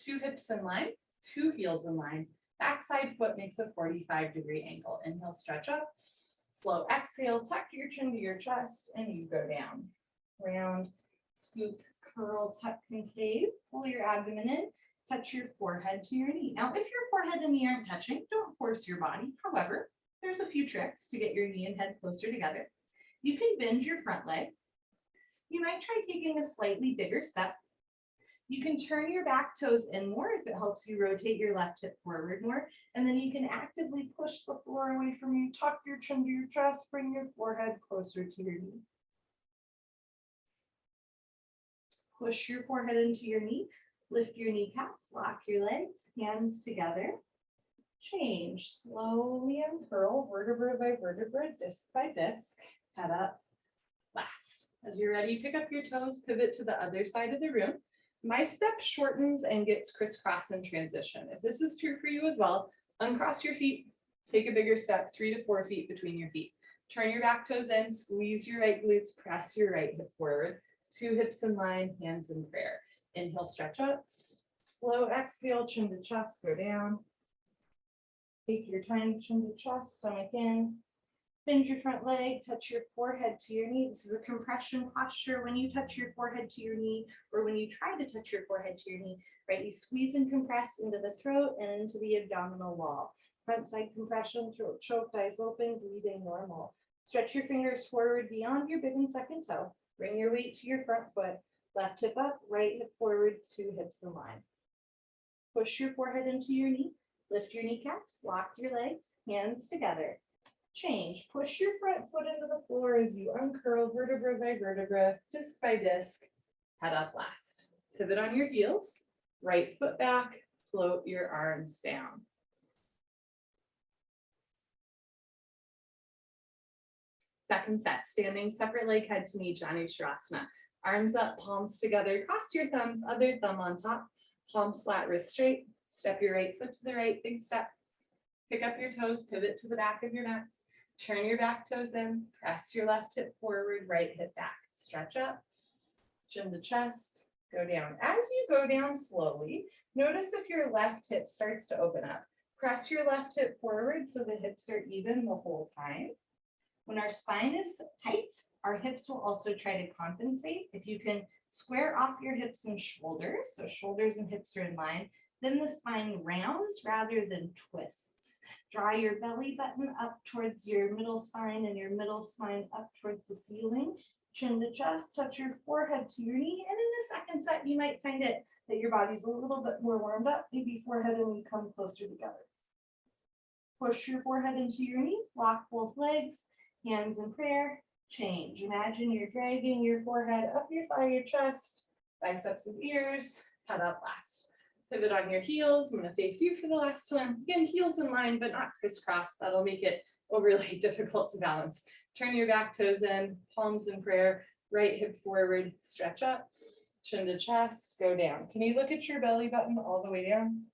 2 hips in line, 2 heels in line. Backside foot makes a 45-degree angle. Inhale, stretch up. Slow exhale, tuck your chin to your chest, and you go down. Round, scoop, curl, tuck, concave. Pull your abdomen in. Touch your forehead to your knee. Now, if your forehead and knee aren't touching, don't force your body. However, there's a few tricks to get your knee and head closer together. You can bend your front leg. You might try taking a slightly bigger step. You can turn your back toes in more if it helps you rotate your left hip forward more. And then you can actively push the floor away from you, tuck your chin to your chest, bring your forehead closer to your knee. Push your forehead into your knee, lift your kneecaps, lock your legs, hands together. Change, slowly uncurl, vertebra by vertebra, disc by disc, head up, last. As you're ready, pick up your toes, pivot to the other side of the room. My step shortens and gets crisscross in transition. If this is true for you as well, uncross your feet, take a bigger step, 3 to 4 feet between your feet. Turn your back toes in, squeeze your right glutes, press your right hip forward. 2 hips in line, hands in prayer. Inhale, stretch up. Slow exhale, chin to chest, go down. Take your time, chin to chest, stomach in. Bend your front leg, touch your forehead to your knee. This is a compression posture. When you touch your forehead to your knee, or when you try to touch your forehead to your knee, right, you squeeze and compress into the throat and into the abdominal wall. Front side compression, throat choked, eyes open, breathing normal. Stretch your fingers forward beyond your big and second toe. Bring your weight to your front foot. Left hip up, right hip forward, 2 hips in line. Push your forehead into your knee. Lift your kneecaps, lock your legs, hands together. Change, push your front foot into the floor as you uncurl vertebra by vertebra, disc by disc, head up last. Pivot on your heels, right foot back, float your arms down. Second set, standing separate leg, head to knee, Jani Shirasana. Arms up, palms together, cross your thumbs, other thumb on top, palms flat, wrist straight. Step your right foot to the right, big step. Pick up your toes, pivot to the back of your mat. Turn your back toes in, press your left hip forward, right hip back. Stretch up, chin to chest, go down. As you go down slowly, notice if your left hip starts to open up. Press your left hip forward so the hips are even the whole time. When our spine is tight, our hips will also try to compensate. If you can square off your hips and shoulders, so shoulders and hips are in line, then the spine rounds rather than twists. Draw your belly button up towards your middle spine and your middle spine up towards the ceiling. Chin to chest, touch your forehead to your knee. And in the second set, you might find it that your body's a little bit more warmed up. Maybe forehead and knee come closer together. Push your forehead into your knee, lock both legs, hands in prayer, change. Imagine you're dragging your forehead up your thigh, your chest, biceps and ears, head up last. Pivot on your heels. I'm going to face you for the last one. Again, heels in line, but not crisscross. That'll make it overly difficult to balance. Turn your back toes in, palms in prayer, right hip forward, stretch up. Chin to chest, go down. Can you look at your belly button all the way down?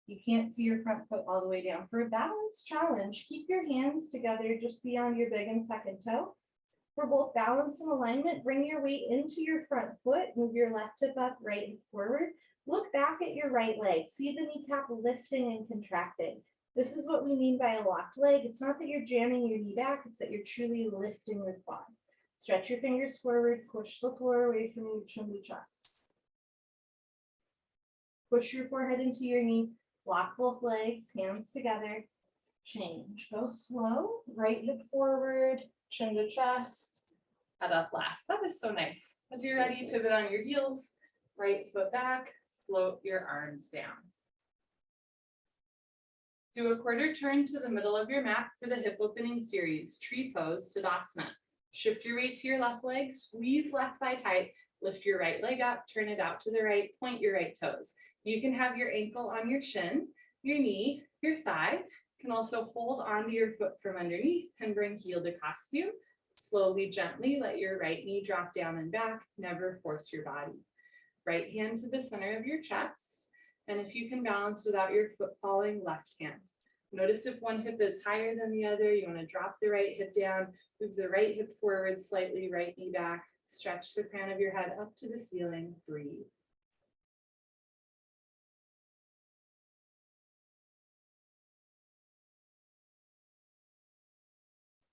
You can't see your front foot all the way down. For a balance challenge, keep your hands together just beyond your big and second toe. For both balance and alignment, bring your weight into your front foot, move your left hip up, right hip forward. Look back at your right leg. See the kneecap lifting and contracting. This is what we mean by a locked leg. It's not that you're jamming your knee back, it's that you're truly lifting the quad. Stretch your fingers forward, push the floor away from your chin to chest. Push your forehead into your knee, lock both legs, hands together, change. Go slow, right hip forward, chin to chest, head up last. That is so nice. As you're ready, pivot on your heels, right foot back, float your arms down. Do a quarter turn to the middle of your mat for the hip opening series, tree pose, Tadasana. Shift your weight to your left leg, squeeze left thigh tight, lift your right leg up, turn it out to the right, point your right toes. You can have your ankle on your shin, your knee, your thigh. You can also hold onto your foot from underneath and bring heel to costume. Slowly, gently, let your right knee drop down and back. Never force your body. Right hand to the center of your chest. And if you can balance without your foot falling, left hand. Notice if one hip is higher than the other, you want to drop the right hip down, move the right hip forward slightly, right knee back, stretch the crown of your head up to the ceiling, breathe.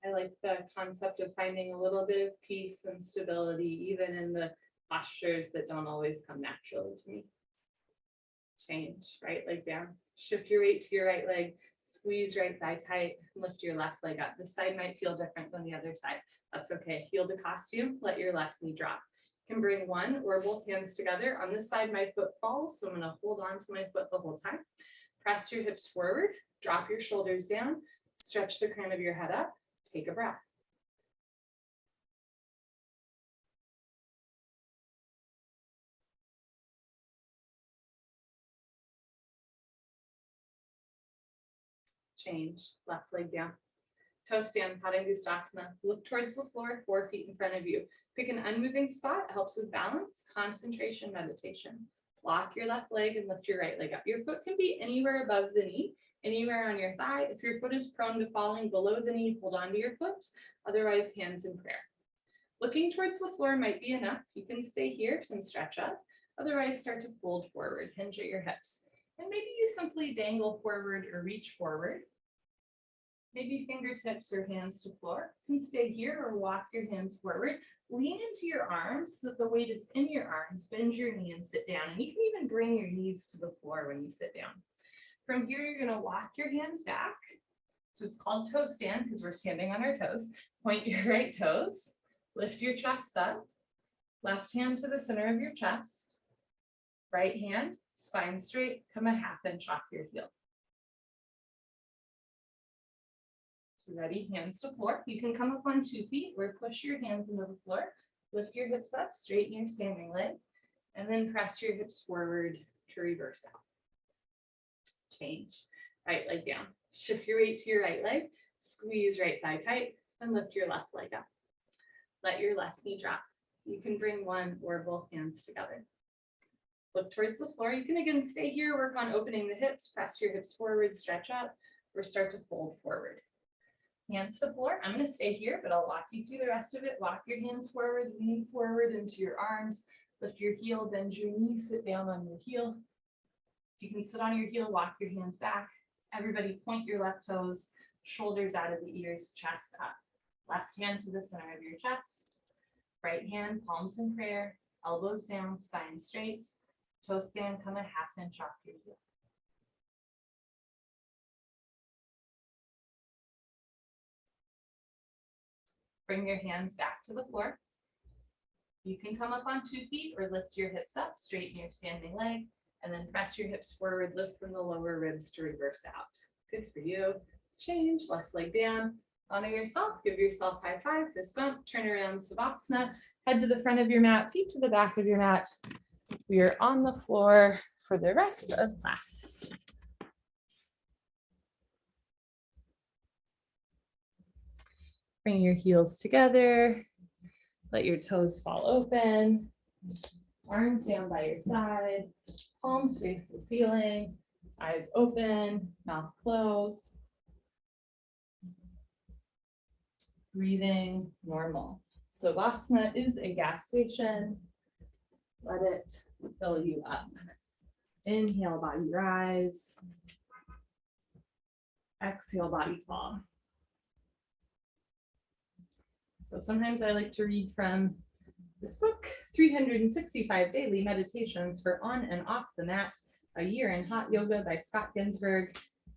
I like the concept of finding a little bit of peace and stability, even in the postures that don't always come naturally to me. Change, right leg down, shift your weight to your right leg, squeeze right thigh tight, lift your left leg up. This side might feel different than the other side. That's okay. Heel to costume, let your left knee drop. You can bring one or both hands together. On this side, my foot falls, so I'm gonna hold on to my foot the whole time. Press your hips forward, drop your shoulders down, stretch the crown of your head up, take a breath. Change, left leg down. Toe stand, Padangustasana. Look towards the floor, 4 feet in front of you. Pick an unmoving spot, helps with balance, concentration, meditation. Lock your left leg and lift your right leg up. Your foot can be anywhere above the knee, anywhere on your thigh. If your foot is prone to falling below the knee, hold on to your foot. Otherwise, hands in prayer. Looking towards the floor might be enough. You can stay here and stretch up. Otherwise, start to fold forward, hinge at your hips. And maybe you simply dangle forward or reach forward. Maybe fingertips or hands to floor. You can stay here or walk your hands forward. Lean into your arms so that the weight is in your arms. Bend your knee and sit down. And you can even bring your knees to the floor when you sit down. From here, you're going to walk your hands back. So it's called toe stand because we're standing on our toes. Point your right toes. Lift your chest up. Left hand to the center of your chest. Right hand, spine straight. Come a ½ inch off your heel. Ready, hands to floor. You can come up on 2 feet or push your hands into the floor. Lift your hips up, straighten your standing leg, and then press your hips forward to reverse out. Change, right leg down. Shift your weight to your right leg, squeeze right thigh tight, and lift your left leg up. Let your left knee drop. You can bring one or both hands together. Look towards the floor. You can again stay here, work on opening the hips, press your hips forward, stretch up, or start to fold forward. Hands to floor. I'm going to stay here, but I'll walk you through the rest of it. Walk your hands forward, lean forward into your arms, lift your heel, bend your knee, sit down on your heel. If you can sit on your heel, walk your hands back. Everybody point your left toes, shoulders out of the ears, chest up. Left hand to the center of your chest. Right hand, palms in prayer, elbows down, spine straight. Toe stand, come a ½ inch off your heel. Bring your hands back to the floor. You can come up on 2 feet or lift your hips up, straighten your standing leg, and then press your hips forward, lift from the lower ribs to reverse out. Good for you. Change, left leg down. Honor yourself, give yourself high five, fist bump, turn around, Savasana, head to the front of your mat, feet to the back of your mat. We are on the floor for the rest of class. Bring your heels together. Let your toes fall open. Arms down by your side, palms face the ceiling, eyes open, mouth closed. Breathing normal. Savasana is a gas station. Let it fill you up. Inhale, body rise. Exhale, body fall. So sometimes I like to read from this book, 365 Daily Meditations for On and Off the Mat, A Year in Hot Yoga by Scott Ginsburg.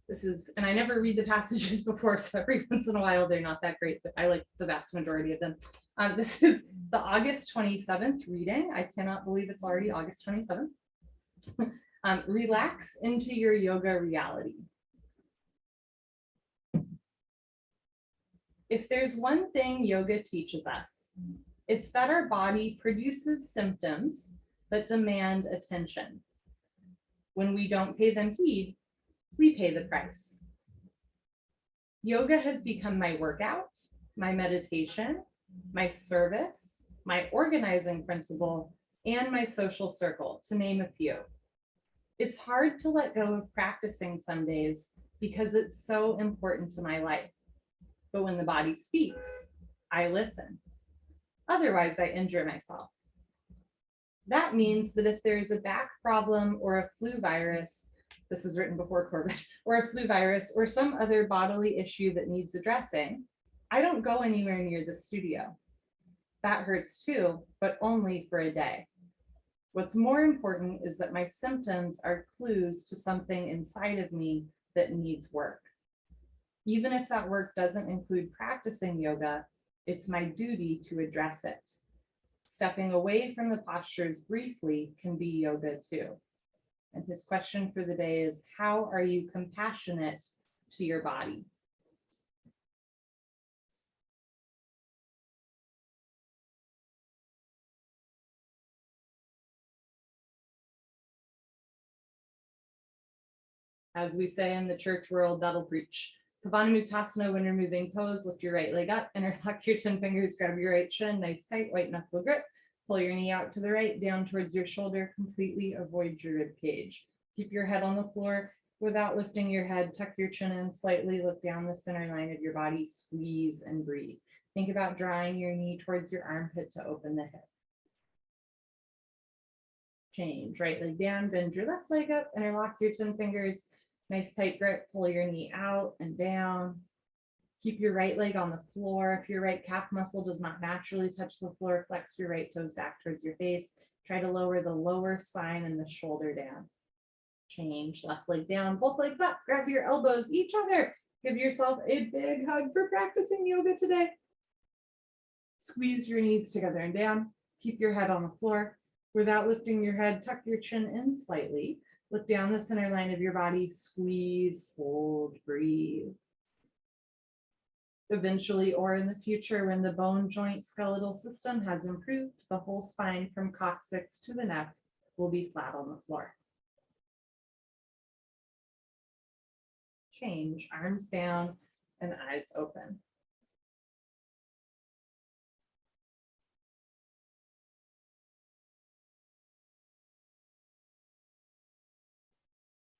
This is, and I never read the passages before, so every once in a while they're not that great, but I like the vast majority of them. This is the August 27th reading. I cannot believe it's already August 27th. Relax into your yoga reality. If there's one thing yoga teaches us, it's that our body produces symptoms that demand attention. When we don't pay them heed, we pay the price. Yoga has become my workout, my meditation, my service, my organizing principle, and my social circle, to name a few. It's hard to let go of practicing some days because it's so important to my life. But when the body speaks, I listen. Otherwise, I injure myself. That means that if there is a back problem or a flu virus, this was written before COVID, or a flu virus or some other bodily issue that needs addressing, I don't go anywhere near the studio. That hurts too, but only for a day. What's more important is that my symptoms are clues to something inside of me that needs work. Even if that work doesn't include practicing yoga, it's my duty to address it. Stepping away from the postures briefly can be yoga too. And his question for the day is, how are you compassionate to your body? As we say in the church world, that'll preach. Pavanamuktasana, when you're moving pose, lift your right leg up, interlock your 10 fingers, grab your right shin, nice tight white knuckle grip, pull your knee out to the right, down towards your shoulder, completely avoid your rib cage. Keep your head on the floor without lifting your head, tuck your chin in slightly, look down the center line of your body, squeeze and breathe. Think about drawing your knee towards your armpit to open the hip. Change, right leg down, bend your left leg up, interlock your 10 fingers, nice tight grip, pull your knee out and down. Keep your right leg on the floor. If your right calf muscle does not naturally touch the floor, flex your right toes back towards your face. Try to lower the lower spine and the shoulder down. Change, left leg down, both legs up, grab your elbows, each other. Give yourself a big hug for practicing yoga today. Squeeze your knees together and down. Keep your head on the floor. Without lifting your head, tuck your chin in slightly. Look down the center line of your body, squeeze, hold, breathe. Eventually, or in the future, when the bone joint skeletal system has improved, the whole spine from coccyx to the neck will be flat on the floor. Change, arms down and eyes open.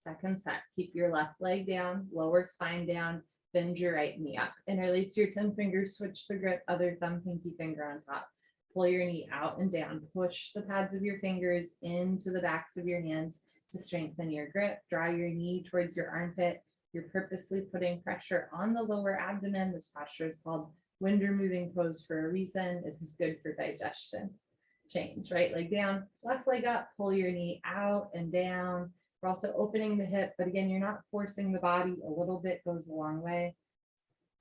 Second set, keep your left leg down, lower spine down, bend your right knee up. Interlace your 10 fingers, switch the grip, other thumb, pinky finger on top. Pull your knee out and down. Push the pads of your fingers into the backs of your hands to strengthen your grip. Draw your knee towards your armpit. You're purposely putting pressure on the lower abdomen. This posture is called wind removing pose for a reason. It is good for digestion. Change, right leg down, left leg up, pull your knee out and down. We're also opening the hip, but again, you're not forcing the body. A little bit goes a long way.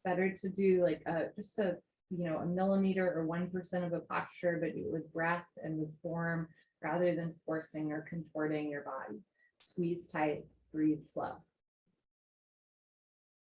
Better to do like just a millimeter or 1% of a posture, but with breath and with form rather than forcing or contorting your body. Squeeze tight, breathe slow.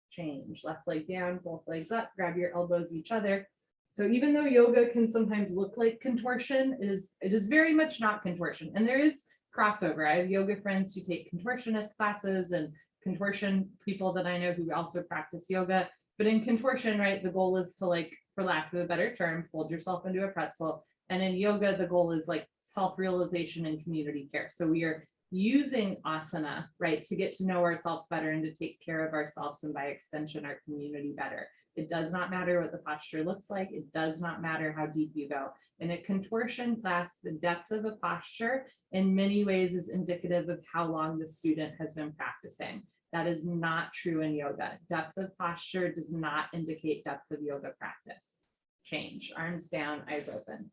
Change, left leg down, both legs up, grab your elbows each other. So even though yoga can sometimes look like contortion, it is very much not contortion. And there is crossover. I have yoga friends who take contortionist classes and contortion people that I know who also practice yoga. But in contortion, right, the goal is to, like, for lack of a better term, fold yourself into a pretzel. And in yoga, the goal is like self-realization and community care. So we are using asana, right, to get to know ourselves better and to take care of ourselves and by extension, our community better. It does not matter what the posture looks like. It does not matter how deep you go. In a contortion class, the depth of a posture in many ways is indicative of how long the student has been practicing. That is not true in yoga. Depth of posture does not indicate depth of yoga practice. Change, arms down, eyes open.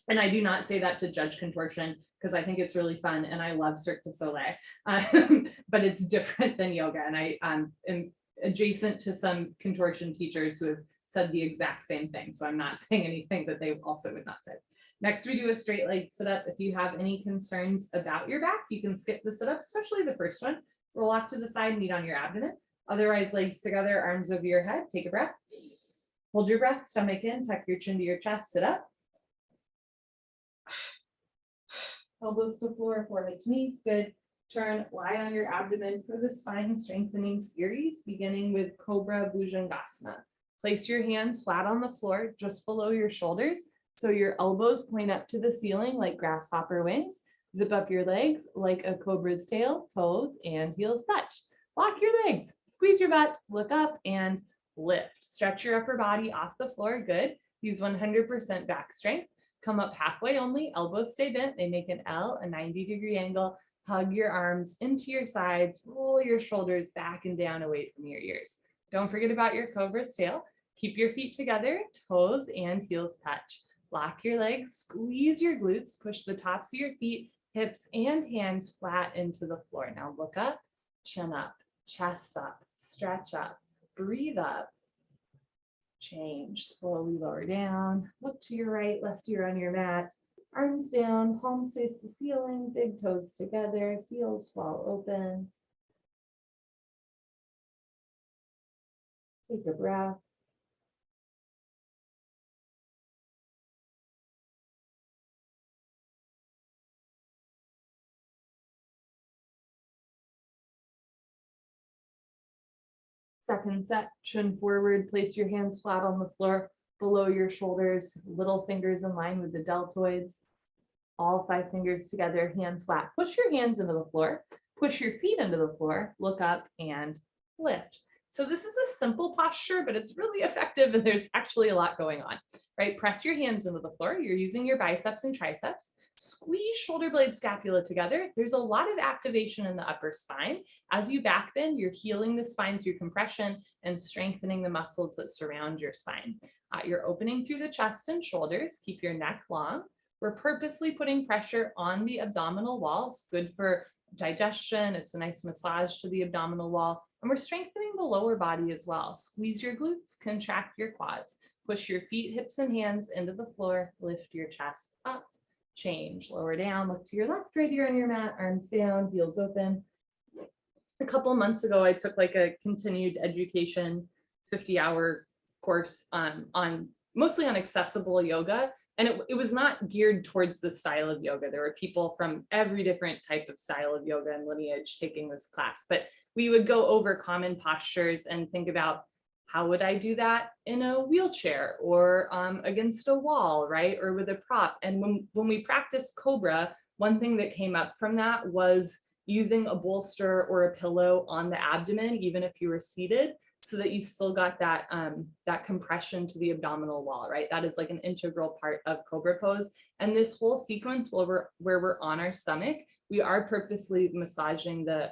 And I do not say that to judge contortion because I think it's really fun and I love Cirque du Soleil, but it's different than yoga. And I am adjacent to some contortion teachers who have said the exact same thing. So I'm not saying anything that they also would not say. Next, we do a straight leg sit up. If you have any concerns about your back, you can skip the sit up, especially the first one. Roll off to the side, knee on your abdomen. Otherwise, legs together, arms over your head. Take a breath. Hold your breath, stomach in, tuck your chin to your chest, sit up. Elbows to floor, forehead to knees, good. Turn, lie on your abdomen for the spine strengthening series, beginning with Cobra Bhujangasana. Place your hands flat on the floor, just below your shoulders, so your elbows point up to the ceiling like grasshopper wings. Zip up your legs like a cobra's tail, toes and heels touch. Lock your legs, squeeze your butts, look up and lift. Stretch your upper body off the floor, good. Use 100% back strength. Come up halfway only, elbows stay bent, they make an L, a 90-degree angle. Hug your arms into your sides, roll your shoulders back and down away from your ears. Don't forget about your cobra's tail. Keep your feet together, toes and heels touch. Lock your legs, squeeze your glutes, push the tops of your feet, hips and hands flat into the floor. Now look up, chin up, chest up, stretch up, breathe up. Change, slowly lower down, look to your right, left ear on your mat, arms down, palms face the ceiling, big toes together, heels fall open. Take a breath. Second set, chin forward, place your hands flat on the floor, below your shoulders, little fingers in line with the deltoids. All 5 fingers together, hands flat. Push your hands into the floor, push your feet into the floor, look up and lift. So this is a simple posture, but it's really effective and there's actually a lot going on, right? Press your hands into the floor. You're using your biceps and triceps. Squeeze shoulder blade scapula together. There's a lot of activation in the upper spine. As you back bend, you're healing the spine through compression and strengthening the muscles that surround your spine. You're opening through the chest and shoulders. Keep your neck long. We're purposely putting pressure on the abdominal wall. It's good for digestion. It's a nice massage to the abdominal wall. And we're strengthening the lower body as well. Squeeze your glutes, contract your quads. Push your feet, hips, and hands into the floor. Lift your chest up. Change, lower down, look to your left, right ear on your mat, arms down, heels open. A couple months ago, I took like a continued education 50-hour course on mostly on accessible yoga. And it was not geared towards the style of yoga. There were people from every different type of style of yoga and lineage taking this class, but we would go over common postures and think about how would I do that in a wheelchair or against a wall, right? Or with a prop. And when we practiced Cobra, one thing that came up from that was using a bolster or a pillow on the abdomen, even if you were seated, so that you still got that, that compression to the abdominal wall, right? That is like an integral part of Cobra pose. And this whole sequence where we're on our stomach, we are purposely massaging the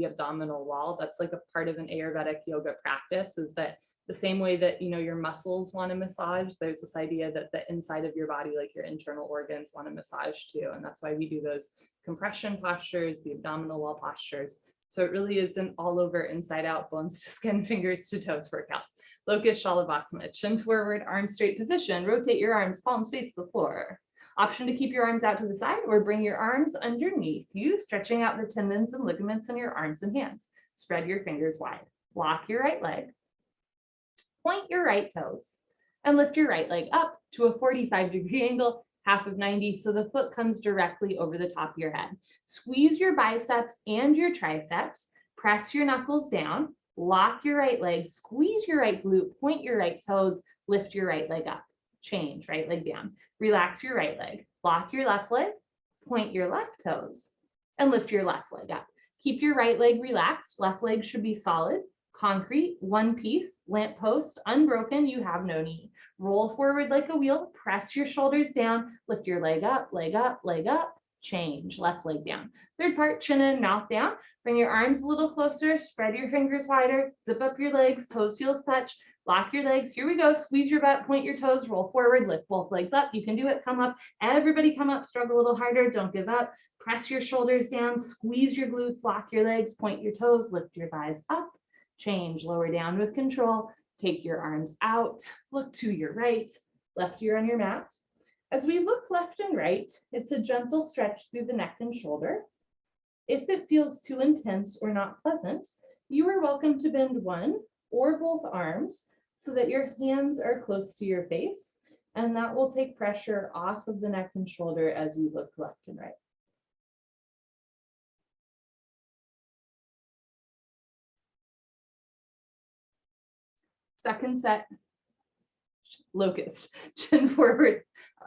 abdominal wall. That's like a part of an Ayurvedic yoga practice, is that the same way that, you know, your muscles want to massage, there's this idea that the inside of your body, like your internal organs, want to massage too. And that's why we do those compression postures, the abdominal wall postures. So it really is an all over, inside out, bones to skin, fingers to toes workout. Locust Shalabhasana, chin forward, arms straight position, rotate your arms, palms face the floor. Option to keep your arms out to the side or bring your arms underneath you, stretching out the tendons and ligaments in your arms and hands. Spread your fingers wide. Lock your right leg. Point your right toes and lift your right leg up to a 45-degree angle, half of 90, so the foot comes directly over the top of your head. Squeeze your biceps and your triceps, press your knuckles down, lock your right leg, squeeze your right glute, point your right toes, lift your right leg up. Change, right leg down. Relax your right leg. Lock your left leg, point your left toes, and lift your left leg up. Keep your right leg relaxed. Left leg should be solid, concrete, one piece, lamp post, unbroken. You have no knee. Roll forward like a wheel, press your shoulders down, lift your leg up, leg up, leg up, change, left leg down. Third part, chin in, mouth down. Bring your arms a little closer, spread your fingers wider, zip up your legs, toes, heels touch, lock your legs. Here we go. Squeeze your butt, point your toes, roll forward, lift both legs up. You can do it. Come up. Everybody come up, struggle a little harder. Don't give up. Press your shoulders down, squeeze your glutes, lock your legs, point your toes, lift your thighs up, change, lower down with control. Take your arms out, look to your right, left ear on your mat. As we look left and right, it's a gentle stretch through the neck and shoulder. If it feels too intense or not pleasant, you are welcome to bend one or both arms so that your hands are close to your face, and that will take pressure off of the neck and shoulder as you look left and right. Second set, locust, chin forward,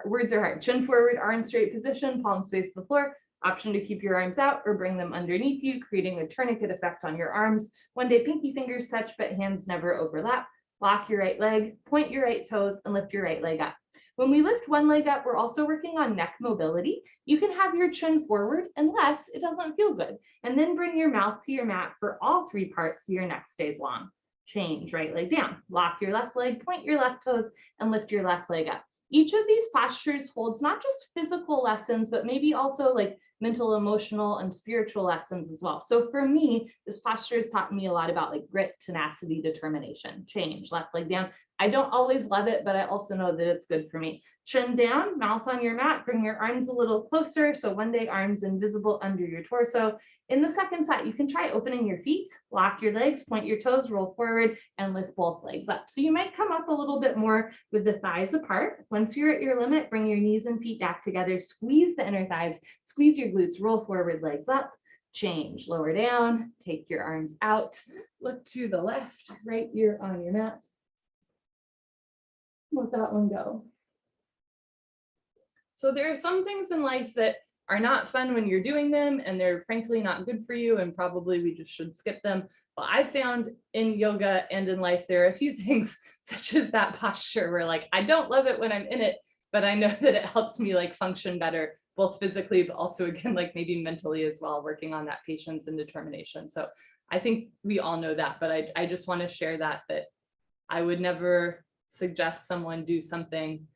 words are hard, chin forward, arms straight position, palms face the floor. Option to keep your arms out or bring them underneath you, creating a tourniquet effect on your arms. One day pinky fingers touch, but hands never overlap. Lock your right leg, point your right toes, and lift your right leg up. When we lift one leg up, we're also working on neck mobility. You can have your chin forward unless it doesn't feel good, and then bring your mouth to your mat for all three parts so your neck stays long. Change, right leg down, lock your left leg, point your left toes, and lift your left leg up. Each of these postures holds not just physical lessons, but maybe also like mental, emotional, and spiritual lessons as well. So for me, this posture has taught me a lot about like grit, tenacity, determination. Change, left leg down. I don't always love it, but I also know that it's good for me. Chin down, mouth on your mat, bring your arms a little closer. So one day arms invisible under your torso. In the second set, you can try opening your feet, lock your legs, point your toes, roll forward, and lift both legs up. So you might come up a little bit more with the thighs apart. Once you're at your limit, bring your knees and feet back together, squeeze the inner thighs, squeeze your glutes, roll forward, legs up, change, lower down, take your arms out, look to the left, right ear on your mat. Let that one go. So there are some things in life that are not fun when you're doing them, and they're frankly not good for you, and probably we just should skip them. But I found in yoga and in life, there are a few things such as that posture where like, I don't love it when I'm in it, but I know that it helps me like function better, both physically, but also again, like maybe mentally as well, working on that patience and determination. So I think we all know that, but I just want to share that I would never suggest someone do something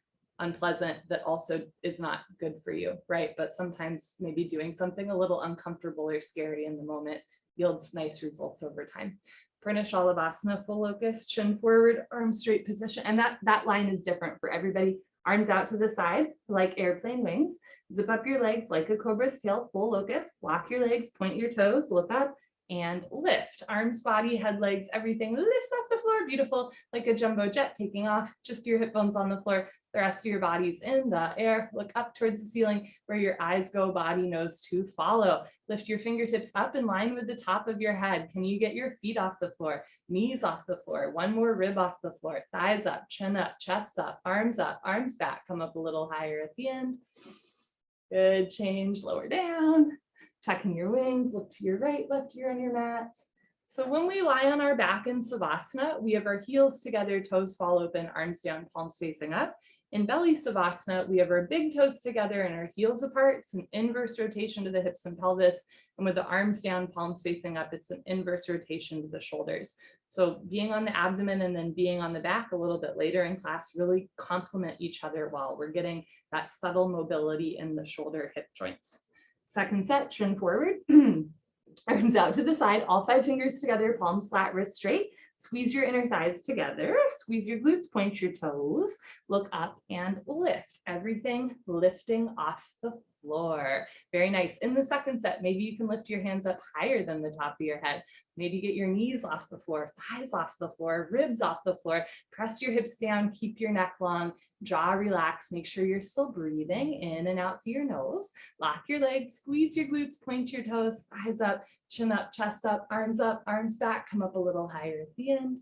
unpleasant that also is not good for you, right? But sometimes maybe doing something a little uncomfortable or scary in the moment yields nice results over time. Pranashalabhasana, full locust, chin forward, arms straight position. And that line is different for everybody. Arms out to the side, like airplane wings. Zip up your legs like a cobra's tail, full locust. Lock your legs, point your toes, look up, and lift. Arms, body, head, legs, everything lifts off the floor. Beautiful, like a jumbo jet taking off. Just your hip bones on the floor. The rest of your body's in the air. Look up towards the ceiling where your eyes go, body, nose to follow. Lift your fingertips up in line with the top of your head. Can you get your feet off the floor? Knees off the floor. One more rib off the floor. Thighs up, chin up, chest up, arms back. Come up a little higher at the end. Good, change, lower down. Tucking your wings, look to your right, left ear on your mat. So when we lie on our back in Savasana, we have our heels together, toes fall open, arms down, palms facing up. In Belly Savasana, we have our big toes together and our heels apart. It's an inverse rotation to the hips and pelvis. And with the arms down, palms facing up, it's an inverse rotation to the shoulders. So being on the abdomen and then being on the back a little bit later in class really complement each other well. We're getting that subtle mobility in the shoulder hip joints. Second set, chin forward, arms out to the side, all 5 fingers together, palms flat, wrists straight. Squeeze your inner thighs together, squeeze your glutes, point your toes, look up and lift. Everything lifting off the floor. Very nice. In the second set, maybe you can lift your hands up higher than the top of your head. Maybe get your knees off the floor, thighs off the floor, ribs off the floor. Press your hips down, keep your neck long, jaw relaxed. Make sure you're still breathing in and out through your nose. Lock your legs, squeeze your glutes, point your toes, thighs up, chin up, chest up, arms back. Come up a little higher at the end.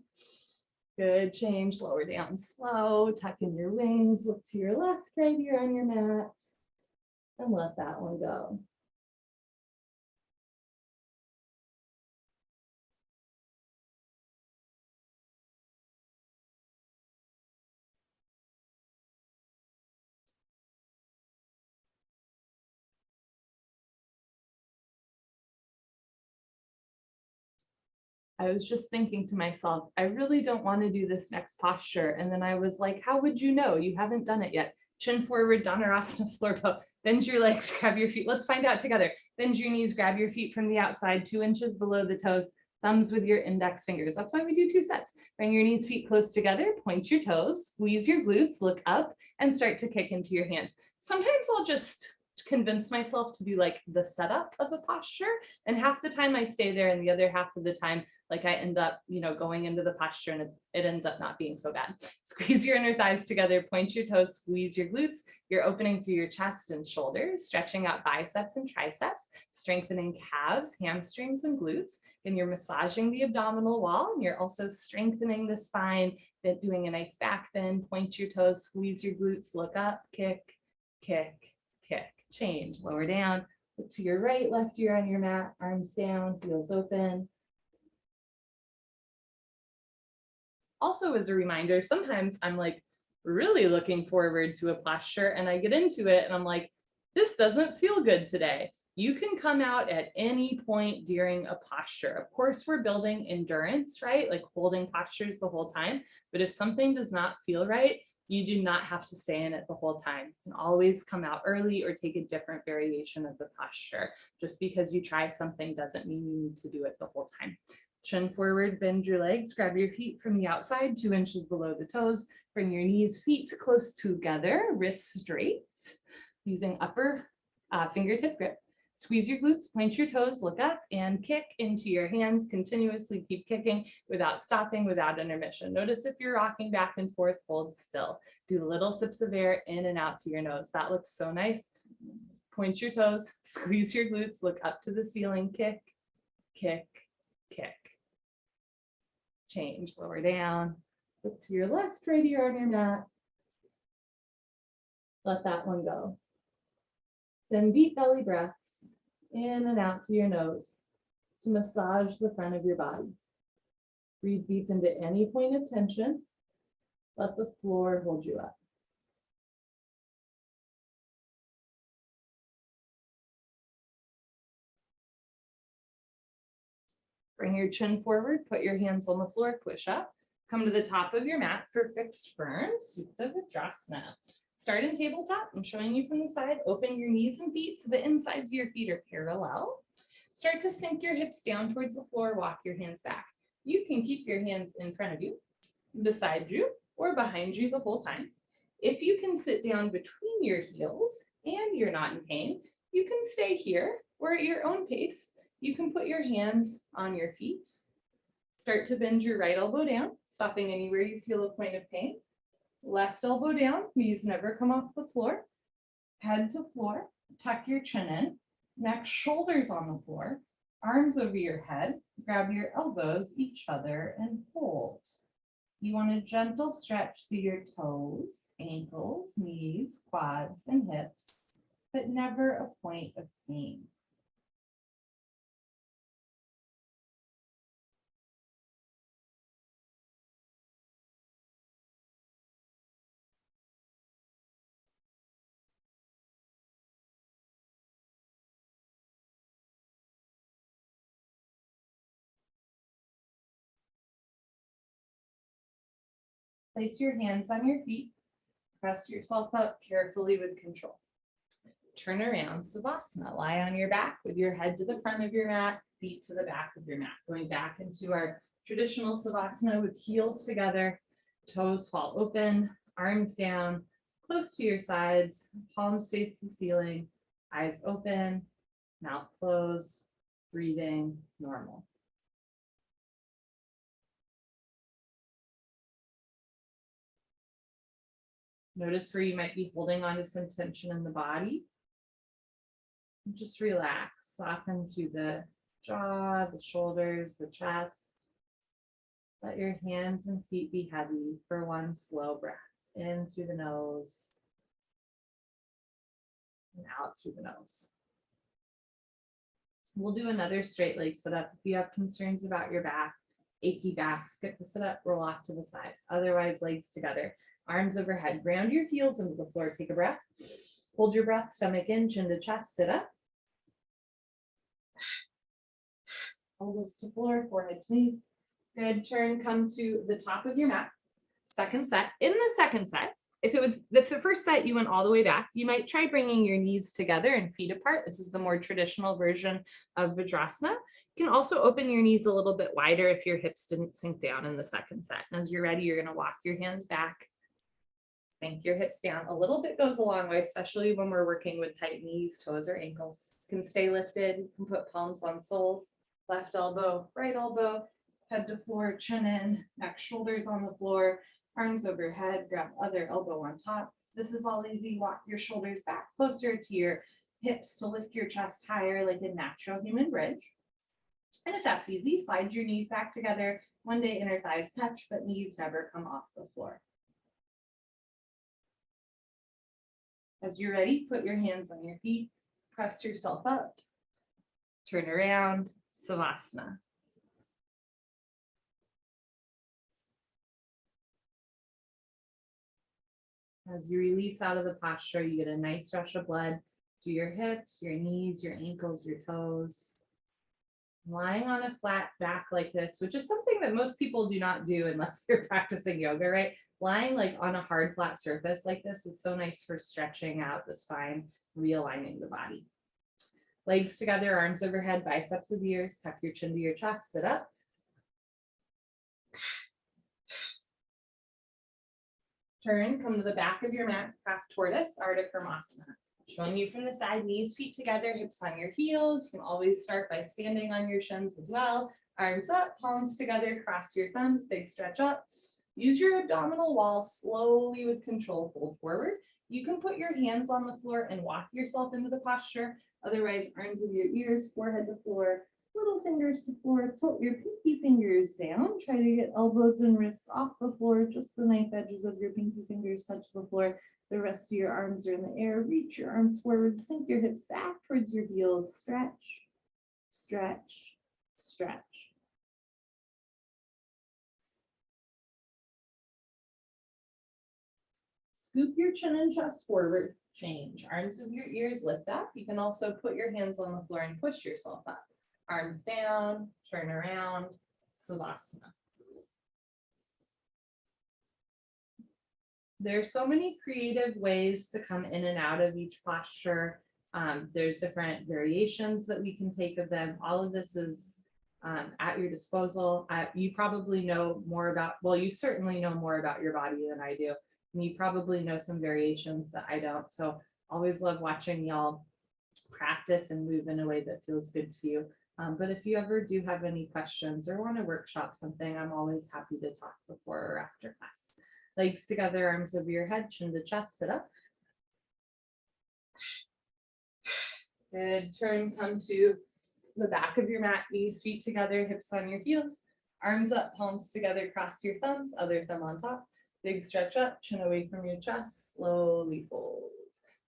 Good, change, lower down slow, tuck in your wings, look to your left, right ear on your mat. and let that one go. I was just thinking to myself, I really don't want to do this next posture. And then I was like, how would you know? You haven't done it yet. Chin forward, Dhanurasana floor toe. Bend your legs, grab your feet. Let's find out together. Bend your knees, grab your feet from the outside, 2 inches below the toes, thumbs with your index fingers. That's why we do 2 sets. Bring your knees, feet close together, point your toes, squeeze your glutes, look up, and start to kick into your hands. Sometimes I'll just convince myself to do like the setup of a posture, and half the time I stay there, and the other half of the time, like I end up, going into the posture and it ends up not being so bad. Squeeze your inner thighs together, point your toes, squeeze your glutes. You're opening through your chest and shoulders, stretching out biceps and triceps, strengthening calves, hamstrings, and glutes. And you're massaging the abdominal wall, and you're also strengthening the spine, doing a nice back bend, point your toes, squeeze your glutes, look up, kick, kick, kick, change, lower down, look to your right, left ear on your mat, arms down, heels open. Also, as a reminder, sometimes I'm like really looking forward to a posture and I get into it and I'm like, this doesn't feel good today. You can come out at any point during a posture. Of course, we're building endurance, right? Like holding postures the whole time. But if something does not feel right, you do not have to stay in it the whole time. You can always come out early or take a different variation of the posture. Just because you try something doesn't mean you need to do it the whole time. Chin forward, bend your legs, grab your feet from the outside, 2 inches below the toes. Bring your knees, feet close together, wrists straight, using upper fingertip grip. Squeeze your glutes, point your toes, look up, and kick into your hands. Continuously keep kicking without stopping, without intermission. Notice if you're rocking back and forth, hold still. Do little sips of air in and out to your nose. That looks so nice. Point your toes, squeeze your glutes, look up to the ceiling, kick, kick, kick. Change, lower down, look to your left, right ear on your mat. Let that one go. Send deep belly breaths in and out through your nose to massage the front of your body. Breathe deep into any point of tension. Let the floor hold you up. Bring your chin forward, put your hands on the floor, push up. Come to the top of your mat for fixed ferns, Supta Vajrasana. Start in tabletop. I'm showing you from the side. Open your knees and feet so the insides of your feet are parallel. Start to sink your hips down towards the floor, walk your hands back. You can keep your hands in front of you, beside you, or behind you the whole time. If you can sit down between your heels and you're not in pain, you can stay here or at your own pace. You can put your hands on your feet. Start to bend your right elbow down, stopping anywhere you feel a point of pain. Left elbow down, knees never come off the floor. Head to floor, tuck your chin in, neck, shoulders on the floor, arms over your head, grab your elbows, each other, and hold. You want a gentle stretch through your toes, ankles, knees, quads, and hips, but never a point of pain. Place your hands on your feet. Press yourself up carefully with control. Turn around, Savasana. Lie on your back with your head to the front of your mat, feet to the back of your mat. Going back into our traditional Savasana with heels together, toes fall open, arms down, close to your sides, palms face the ceiling, eyes open, mouth closed, breathing normal. Notice where you might be holding on to some tension in the body. Just relax, soften through the jaw, the shoulders, the chest. Let your hands and feet be heavy for one slow breath. In through the nose and out through the nose. We'll do another straight leg sit up. If you have concerns about your back, achy back, skip the sit up, roll off to the side. Otherwise, legs together, arms overhead, ground your heels into the floor. Take a breath. Hold your breath, stomach in, chin to chest, sit up. Elbows to floor, forehead to knees. Good, turn, come to the top of your mat. Second set. In the second set, if the first set you went all the way back, you might try bringing your knees together and feet apart. This is the more traditional version of Vajrasana. You can also open your knees a little bit wider if your hips didn't sink down in the second set. And as you're ready, you're going to walk your hands back, sink your hips down. A little bit goes a long way, especially when we're working with tight knees, toes, or ankles. You can stay lifted. You can put palms on soles, left elbow, right elbow, head to floor, chin in, neck, shoulders on the floor, arms overhead, grab other elbow on top. This is all easy. Walk your shoulders back closer to your hips to lift your chest higher like a natural human bridge. And if that's easy, slide your knees back together. One day inner thighs touch, but knees never come off the floor. As you're ready, put your hands on your feet, press yourself up, turn around, Savasana. As you release out of the posture, you get a nice rush of blood to your hips, your knees, your ankles, your toes. Lying on a flat back like this, which is something that most people do not do unless they're practicing yoga, right? Lying like on a hard, flat surface like this is so nice for stretching out the spine, realigning the body. Legs together, arms overhead, biceps with ears, tuck your chin to your chest, sit up. Turn, come to the back of your mat, half tortoise, Ardha Karmasana. Showing you from the side, knees, feet together, hips on your heels. You can always start by standing on your shins as well. Arms up, palms together, cross your thumbs, big stretch up. Use your abdominal wall slowly with control, fold forward. You can put your hands on the floor and walk yourself into the posture. Otherwise, arms of your ears, forehead to floor, little fingers to floor, tilt your pinky fingers down. Try to get elbows and wrists off the floor. Just the knife edges of your pinky fingers touch the floor. The rest of your arms are in the air. Reach your arms forward, sink your hips back towards your heels. Stretch, stretch, stretch. Scoop your chin and chest forward. Change. Arms of your ears lift up. You can also put your hands on the floor and push yourself up. Arms down, turn around, Savasana. There's so many creative ways to come in and out of each posture. There's different variations that we can take of them. All of this is at your disposal. You probably know more about, well, you certainly know more about your body than I do. And you probably know some variations that I don't. So always love watching y'all practice and move in a way that feels good to you. But if you ever do have any questions or want to workshop something, I'm always happy to talk before or after class. Legs together, arms over your head, chin to chest, sit up. Good, turn, come to the back of your mat, knees, feet together, hips on your heels, arms up, palms together, cross your thumbs, other thumb on top. Big stretch up, chin away from your chest, slowly fold.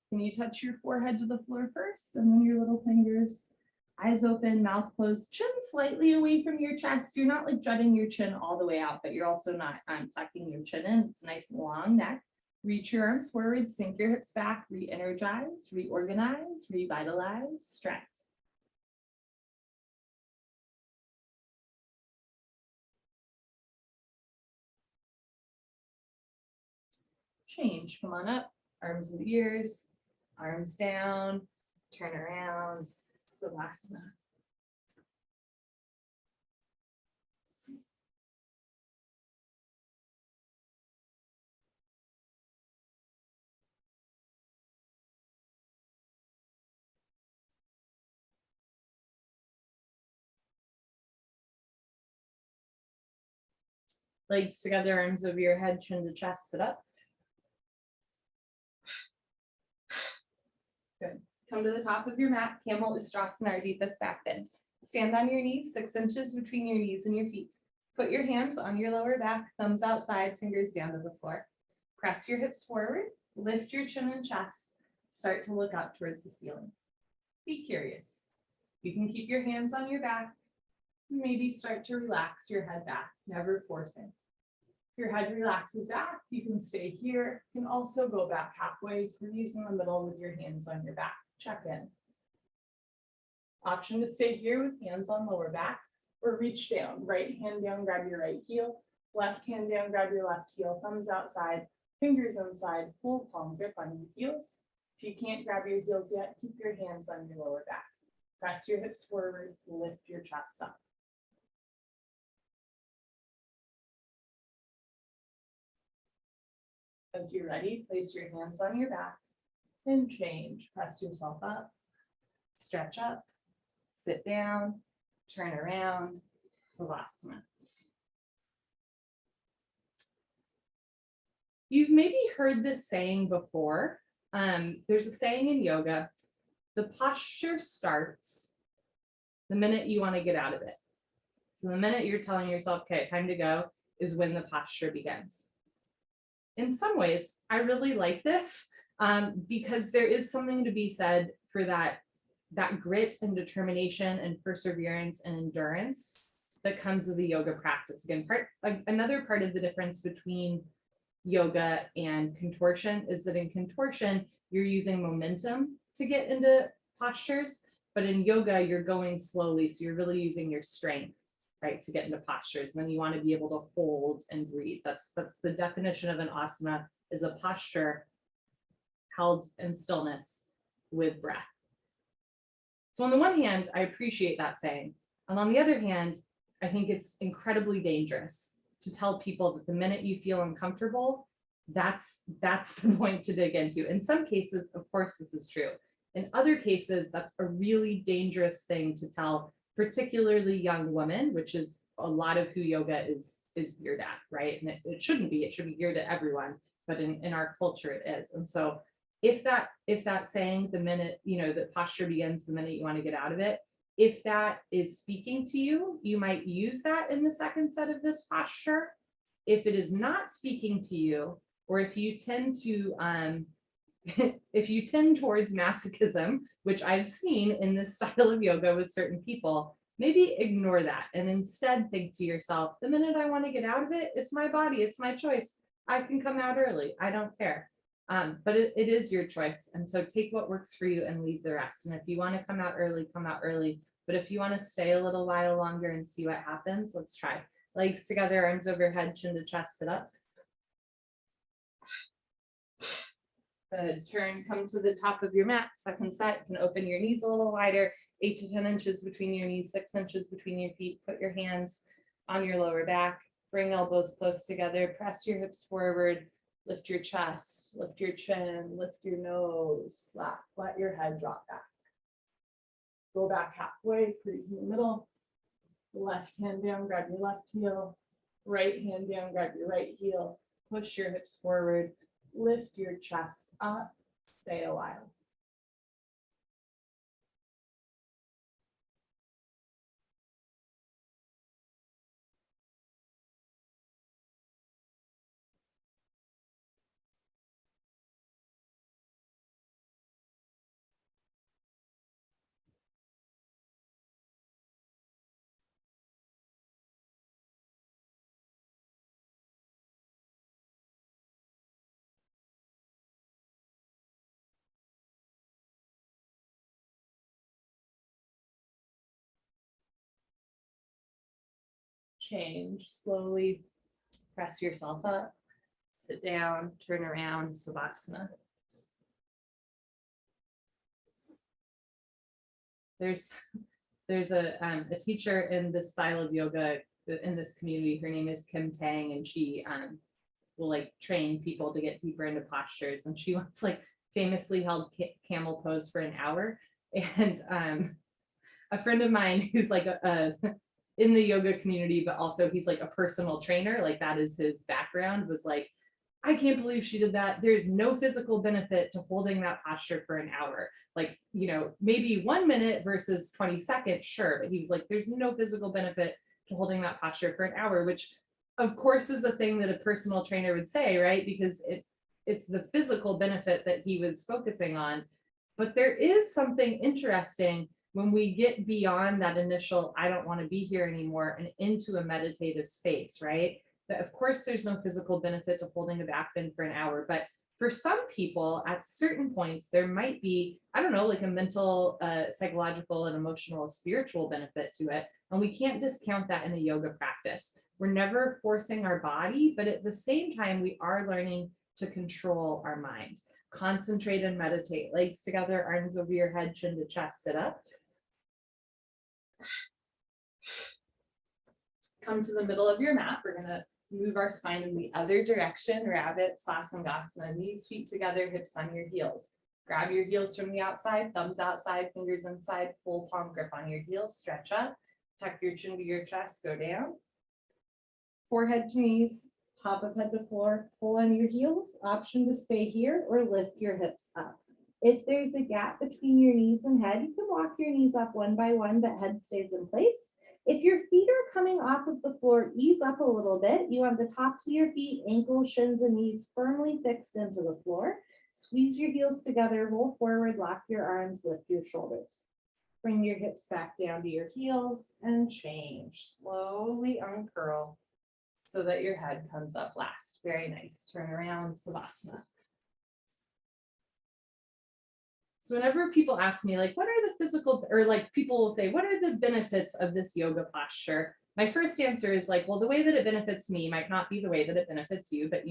Can you touch your forehead to the floor first and then your little fingers? Eyes open, mouth closed, chin slightly away from your chest. You're not like jutting your chin all the way out, but you're also not tucking your chin in. It's nice and long neck. Reach your arms forward, sink your hips back, re-energize, reorganize, revitalize, stretch. Change, come on up, arms and ears, arms down, turn around, Savasana. Legs together, arms over your head, chin to chest, sit up. Good. Come to the top of your mat, Camel Ustrasana, or deepest back bend. Stand on your knees, 6 inches between your knees and your feet. Put your hands on your lower back, thumbs outside, fingers down to the floor. Press your hips forward, lift your chin and chest. start to look up towards the ceiling. Be curious. You can keep your hands on your back. Maybe start to relax your head back, never forcing. If your head relaxes back, you can stay here. You can also go back halfway, freeze in the middle with your hands on your back. Check in. Option to stay here with hands on lower back or reach down. Right hand down, grab your right heel. Left hand down, grab your left heel. Thumbs outside, fingers inside, full palm grip on your heels. If you can't grab your heels yet, keep your hands on your lower back. Press your hips forward, lift your chest up. As you're ready, place your hands on your back and change. Press yourself up, stretch up, sit down, turn around, Savasana. You've maybe heard this saying before. There's a saying in yoga, the posture starts the minute you want to get out of it. So the minute you're telling yourself, okay, time to go, is when the posture begins. In some ways, I really like this because there is something to be said for that grit and determination and perseverance and endurance that comes with the yoga practice. Again, another part of the difference between yoga and contortion is that in contortion, you're using momentum to get into postures, but in yoga, you're going slowly. So you're really using your strength, right, to get into postures. And then you want to be able to hold and breathe. That's the definition of an asana, is a posture held in stillness with breath. So on the one hand, I appreciate that saying. And on the other hand, I think it's incredibly dangerous to tell people that the minute you feel uncomfortable, that's the point to dig into. In some cases, of course, this is true. In other cases, that's a really dangerous thing to tell, particularly young women, which is a lot of who yoga is geared at, right? And it shouldn't be, it should be geared to everyone, but in our culture it is. And so if that saying, the minute, that posture begins the minute you want to get out of it, if that is speaking to you, you might use that in the second set of this posture. If it is not speaking to you, or if you tend to, if you tend towards masochism, which I've seen in this style of yoga with certain people, maybe ignore that and instead think to yourself, the minute I want to get out of it, it's my body, it's my choice. I can come out early, I don't care. But it is your choice. And so take what works for you and leave the rest. And if you want to come out early, come out early. But if you want to stay a little while longer and see what happens, let's try. Legs together, arms overhead, chin to chest, sit up. Good. Turn, come to the top of your mat. Second set, you can open your knees a little wider, 8 to 10 inches between your knees, 6 inches between your feet. Put your hands on your lower back. Bring elbows close together. Press your hips forward. Lift your chest, lift your chin, lift your nose, slap, let your head drop back. Go back halfway, freeze in the middle. Left hand down, grab your left heel. Right hand down, grab your right heel. Push your hips forward, lift your chest up, stay a while. Change slowly, press yourself up, sit down, turn around, Savasana. There's a teacher in this style of yoga in this community. Her name is Kim Tang, and she will train people to get deeper into postures. And she once famously held camel pose for an hour. And a friend of mine who's in the yoga community, but also he's a personal trainer, that is his background, was I can't believe she did that. There's no physical benefit to holding that posture for an hour. Maybe 1 minute versus 20 seconds, sure. But he was there's no physical benefit to holding that posture for an hour, which of course is a thing that a personal trainer would say, right? Because it's the physical benefit that he was focusing on. But there is something interesting when we get beyond that initial, I don't want to be here anymore, and into a meditative space, right? But of course, there's no physical benefit to holding a back bend for an hour, but for some people at certain points, there might be, I don't know, like a mental, psychological and emotional, spiritual benefit to it. And we can't discount that in a yoga practice. We're never forcing our body, but at the same time, we are learning to control our mind. Concentrate and meditate. Legs together, arms over your head, chin to chest, sit up. Come to the middle of your mat. We're gonna move our spine in the other direction, rabbit, Sasangasana, knees, feet together, hips on your heels. Grab your heels from the outside, thumbs outside, fingers inside, full palm grip on your heels, stretch up, tuck your chin to your chest, go down. Forehead to knees, top of head to floor, pull on your heels, option to stay here or lift your hips up. If there's a gap between your knees and head, you can walk your knees up one by one, but head stays in place. If your feet are coming off of the floor, ease up a little bit. You want the tops of your feet, ankles, shins, and knees firmly fixed into the floor. Squeeze your heels together, roll forward, lock your arms, lift your shoulders. Bring your hips back down to your heels and change. Slowly uncurl so that your head comes up last. Very nice. Turn around, Savasana. So whenever people ask me, like, what are the physical, or like people will say, what are the benefits of this yoga posture? My first answer is like, well, the way that it benefits me might not be the way that it benefits you, but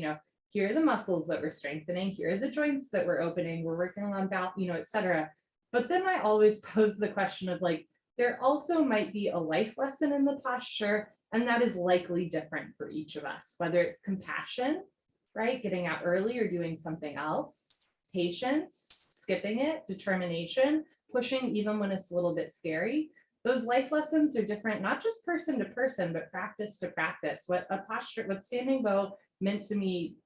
here are the muscles that we're strengthening, here are the joints that we're opening, we're working on balance, etc. But then I always pose the question of like, there also might be a life lesson in the posture, and that is likely different for each of us, whether it's compassion, right? Getting out early or doing something else, patience, skipping it, determination, pushing even when it's a little bit scary. Those life lessons are different, not just person to person, but practice to practice. What standing bow meant to me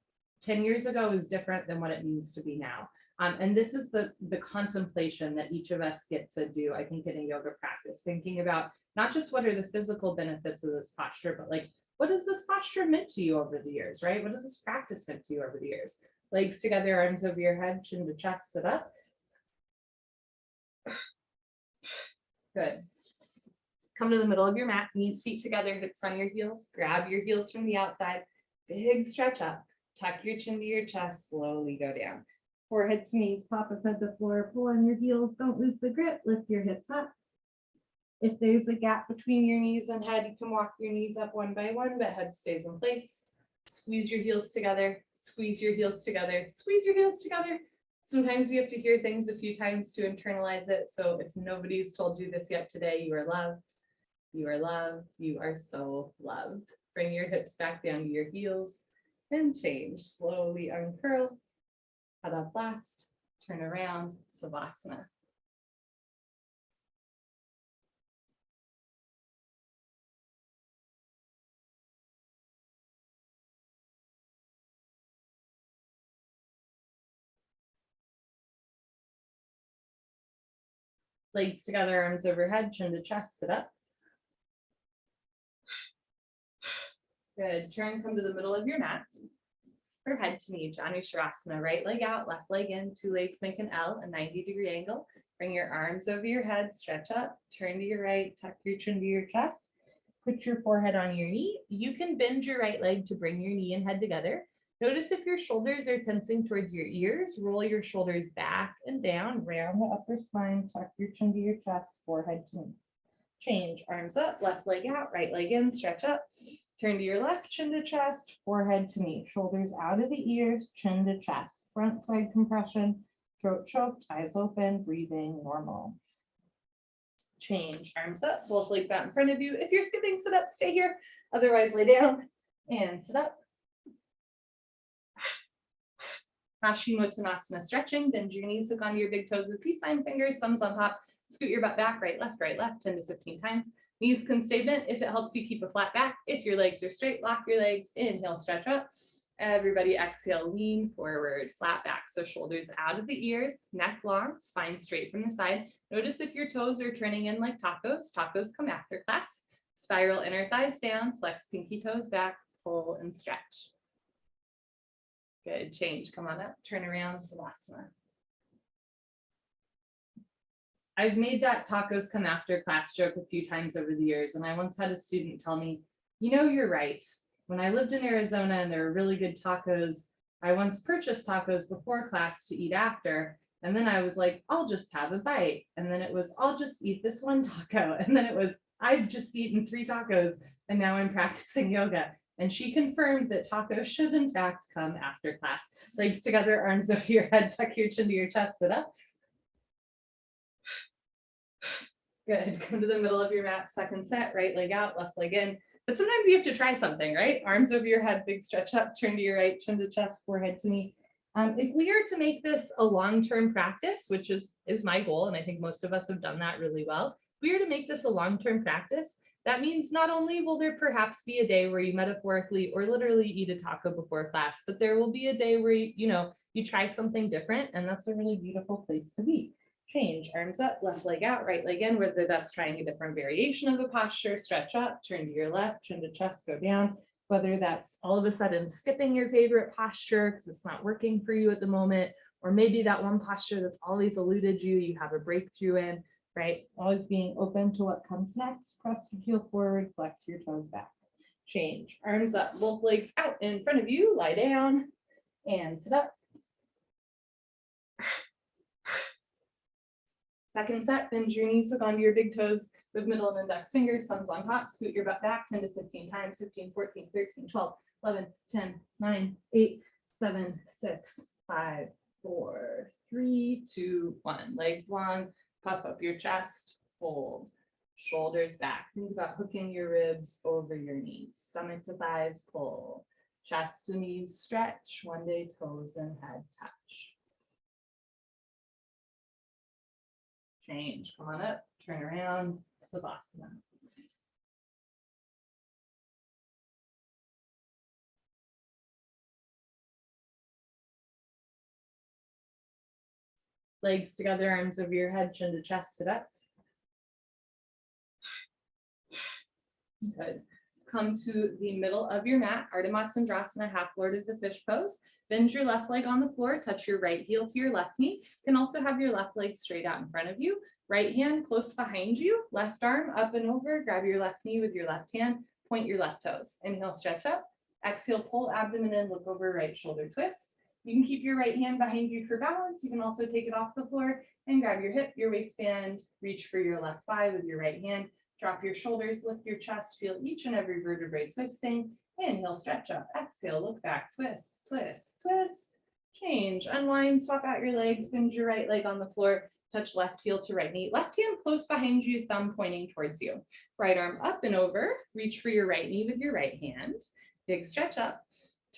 10 years ago is different than what it means to be now. And this is the contemplation that each of us get to do, I think, in a yoga practice, thinking about not just what are the physical benefits of this posture, but like, what has this posture meant to you over the years, right? What has this practice meant to you over the years? Legs together, arms over your head, chin to chest, sit up. Good. Come to the middle of your mat, knees, feet together, hips on your heels. Grab your heels from the outside. Big stretch up. Tuck your chin to your chest. Slowly go down. Forehead to knees, top of head to floor. Pull on your heels. Don't lose the grip. Lift your hips up. If there's a gap between your knees and head, you can walk your knees up one by one, but head stays in place. Squeeze your heels together. Squeeze your heels together. Squeeze your heels together. Sometimes you have to hear things a few times to internalize it. So if nobody's told you this yet today, you are loved. You are loved. You are so loved. Bring your hips back down to your heels and change. Slowly uncurl. Head up last. Turn around. Savasana. Legs together, arms overhead, chin to chest, sit up. Good. Turn, come to the middle of your mat. For head to knee, Janushirasana. Right leg out, left leg in, two legs make an L, a 90-degree angle. Bring your arms over your head, stretch up, turn to your right, tuck your chin to your chest. Put your forehead on your knee. You can bend your right leg to bring your knee and head together. Notice if your shoulders are tensing towards your ears, roll your shoulders back and down, round the upper spine, tuck your chin to your chest, forehead to knee. Change, arms up, left leg out, right leg in, stretch up. Turn to your left, chin to chest, forehead to knee, shoulders out of the ears, chin to chest, front side compression, throat choked, eyes open, breathing normal. Change, arms up, both legs out in front of you. If you're skipping, sit up, stay here. Otherwise, lay down and sit up. Paschimottanasana stretching, bend your knees, hook onto your big toes with peace sign fingers, thumbs on top, scoot your butt back, right, left, 10 to 15 times. Knees can stay bent if it helps you keep a flat back. If your legs are straight, lock your legs, inhale, stretch up. Everybody exhale, lean forward, flat back. So shoulders out of the ears, neck long, spine straight from the side. Notice if your toes are turning in like tacos. Tacos come after class. Spiral inner thighs down, flex pinky toes back, pull and stretch. Good, change, come on up, turn around, Savasana. I've made that tacos come after class joke a few times over the years, and I once had a student tell me, you know, you're right. When I lived in Arizona and there were really good tacos, I once purchased tacos before class to eat after. And then I was like, I'll just have a bite. And then it was, I'll just eat this one taco. And then it was, I've just eaten 3 tacos and now I'm practicing yoga. And she confirmed that tacos should in fact come after class. Legs together, arms over your head, tuck your chin to your chest, sit up. Good, come to the middle of your mat, second set, right leg out, left leg in. But sometimes you have to try something, right? Arms over your head, big stretch up, turn to your right, chin to chest, forehead to knee. If we are to make this a long-term practice, which is my goal, and I think most of us have done that really well, if we are to make this a long-term practice, that means not only will there perhaps be a day where you metaphorically or literally eat a taco before class, but there will be a day where you try something different, and that's a really beautiful place to be. Change, arms up, left leg out, right leg in, whether that's trying a different variation of a posture, stretch up, turn to your left, chin to chest, go down, whether that's all of a sudden skipping your favorite posture because it's not working for you at the moment, or maybe that one posture that's always eluded you, you have a breakthrough in, right? Always being open to what comes next, press your heel forward, flex your toes back. Change, arms up, both legs out in front of you, lie down and sit up. Second set, bend your knees, hook onto your big toes with middle and index fingers, thumbs on top, scoot your butt back 10 to 15 times, 15, 14, 13, 12, 11, 10, 9, 8, 7, 6, 5, 4, 3, 2, 1. Legs long, puff up your chest, fold, shoulders back. Think about hooking your ribs over your knees, stomach to thighs, pull, chest to knees, stretch, one day toes and head touch. Change, come on up, turn around, Savasana. Legs together, arms over your head, chin to chest, sit up. Good. Come to the middle of your mat, Ardha Matsyendrasana, half Lord of the Fish pose. Bend your left leg on the floor, touch your right heel to your left knee. You can also have your left leg straight out in front of you. Right hand close behind you, left arm up and over, grab your left knee with your left hand, point your left toes. Inhale, stretch up. Exhale, pull abdomen in, look over, right shoulder twist. You can keep your right hand behind you for balance. You can also take it off the floor and grab your hip, your waistband, reach for your left thigh with your right hand. Drop your shoulders, lift your chest, feel each and every vertebrae twisting. Inhale, stretch up. Exhale, look back, twist, twist, twist. Change, unwind, swap out your legs, bend your right leg on the floor, touch left heel to right knee. Left hand close behind you, thumb pointing towards you. Right arm up and over, reach for your right knee with your right hand. Big stretch up,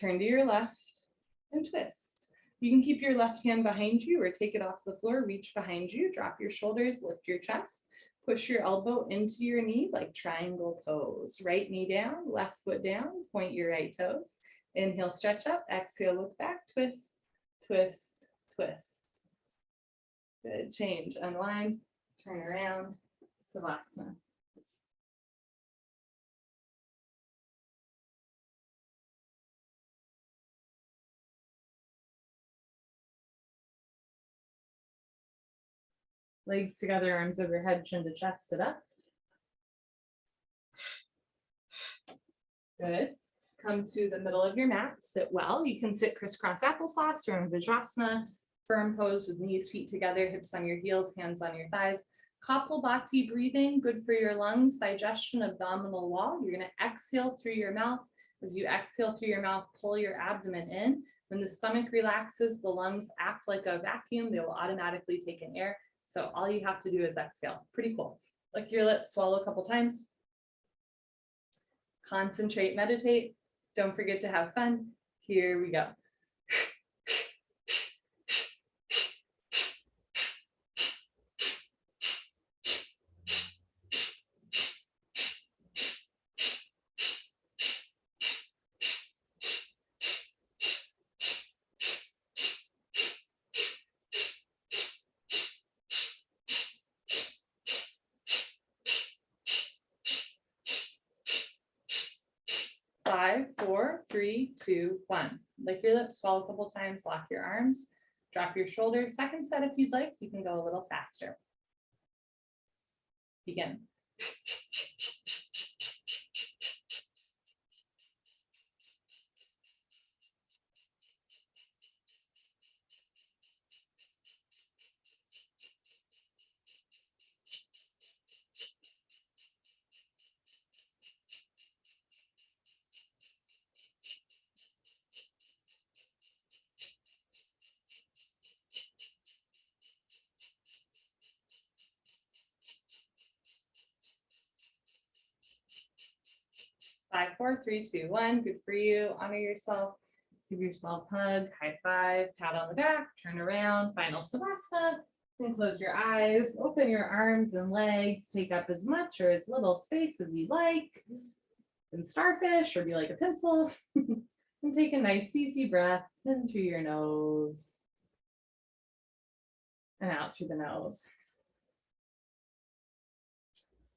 turn to your left and twist. You can keep your left hand behind you or take it off the floor, reach behind you, drop your shoulders, lift your chest. Push your elbow into your knee like triangle pose. Right knee down, left foot down, point your right toes. Inhale, stretch up. Exhale, look back, twist, twist, twist. Good, change, unwind, turn around, Savasana. Legs together, arms overhead, chin to chest, sit up. Good. Come to the middle of your mat, sit well. You can sit crisscross applesauce or in Vajrasana, firm pose with knees, feet together, hips on your heels, hands on your thighs. Kapalbhati breathing, good for your lungs, digestion, abdominal wall. You're going to exhale through your mouth. As you exhale through your mouth, pull your abdomen in. When the stomach relaxes, the lungs act like a vacuum. They will automatically take in air. So all you have to do is exhale. Pretty cool. Lick your lips, swallow a couple times. Concentrate, meditate. Don't forget to have fun. Here we go. Five, four, three, 2, 1. Lick your lips, swallow a couple times, lock your arms, drop your shoulders. Second set, if you'd like, you can go a little faster. Begin. 5, 4, 3, 2, 1. Good for you. Honor yourself. Give yourself a hug, high five, pat on the back, turn around, final savasana. And close your eyes, open your arms and legs, take up as much or as little space as you like. And starfish or be like a pencil. And take a nice easy breath in through your nose and out through the nose.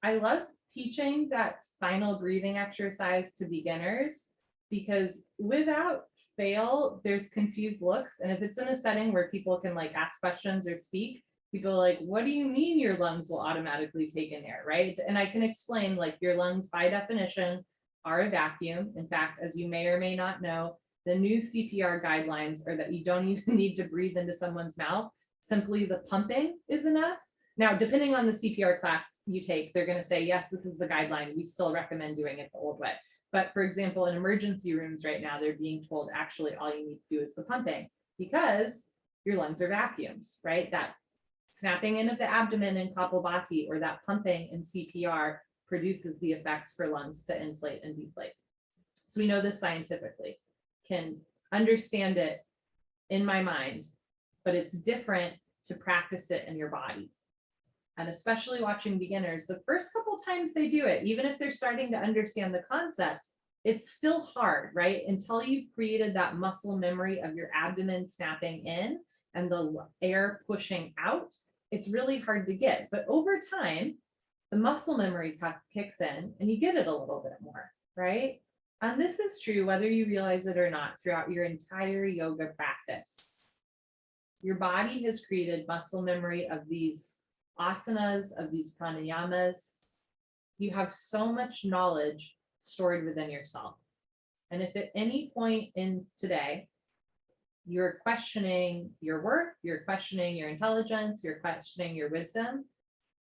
I love teaching that final breathing exercise to beginners because without fail, there's confused looks. And if it's in a setting where people can like ask questions or speak, people are like, what do you mean your lungs will automatically take in air, right? And I can explain like your lungs by definition are a vacuum. In fact, as you may or may not know, the new CPR guidelines are that you don't even need to breathe into someone's mouth. Simply the pumping is enough. Now, depending on the CPR class you take, they're going to say, yes, this is the guideline. We still recommend doing it the old way. But for example, in emergency rooms right now, they're being told actually all you need to do is the pumping because your lungs are vacuums, right? That snapping in of the abdomen in Kapalbhati or that pumping in CPR produces the effects for lungs to inflate and deflate. So we know this scientifically, can understand it in my mind, but it's different to practice it in your body. And especially watching beginners, the first couple times they do it, even if they're starting to understand the concept, it's still hard, right? Until you've created that muscle memory of your abdomen snapping in and the air pushing out, it's really hard to get. But over time, the muscle memory kicks in and you get it a little bit more, right? And this is true whether you realize it or not throughout your entire yoga practice. Your body has created muscle memory of these asanas, of these pranayamas. You have so much knowledge stored within yourself. And if at any point in today, you're questioning your worth, you're questioning your intelligence, you're questioning your wisdom,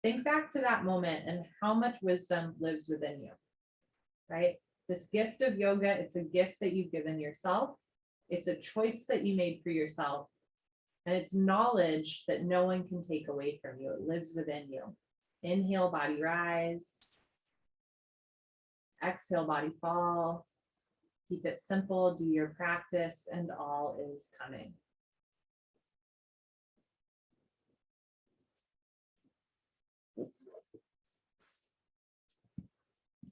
think back to that moment and how much wisdom lives within you, right? This gift of yoga, it's a gift that you've given yourself. It's a choice that you made for yourself. And it's knowledge that no one can take away from you. It lives within you. Inhale, body rise. Exhale, body fall. Keep it simple, do your practice, and all is coming.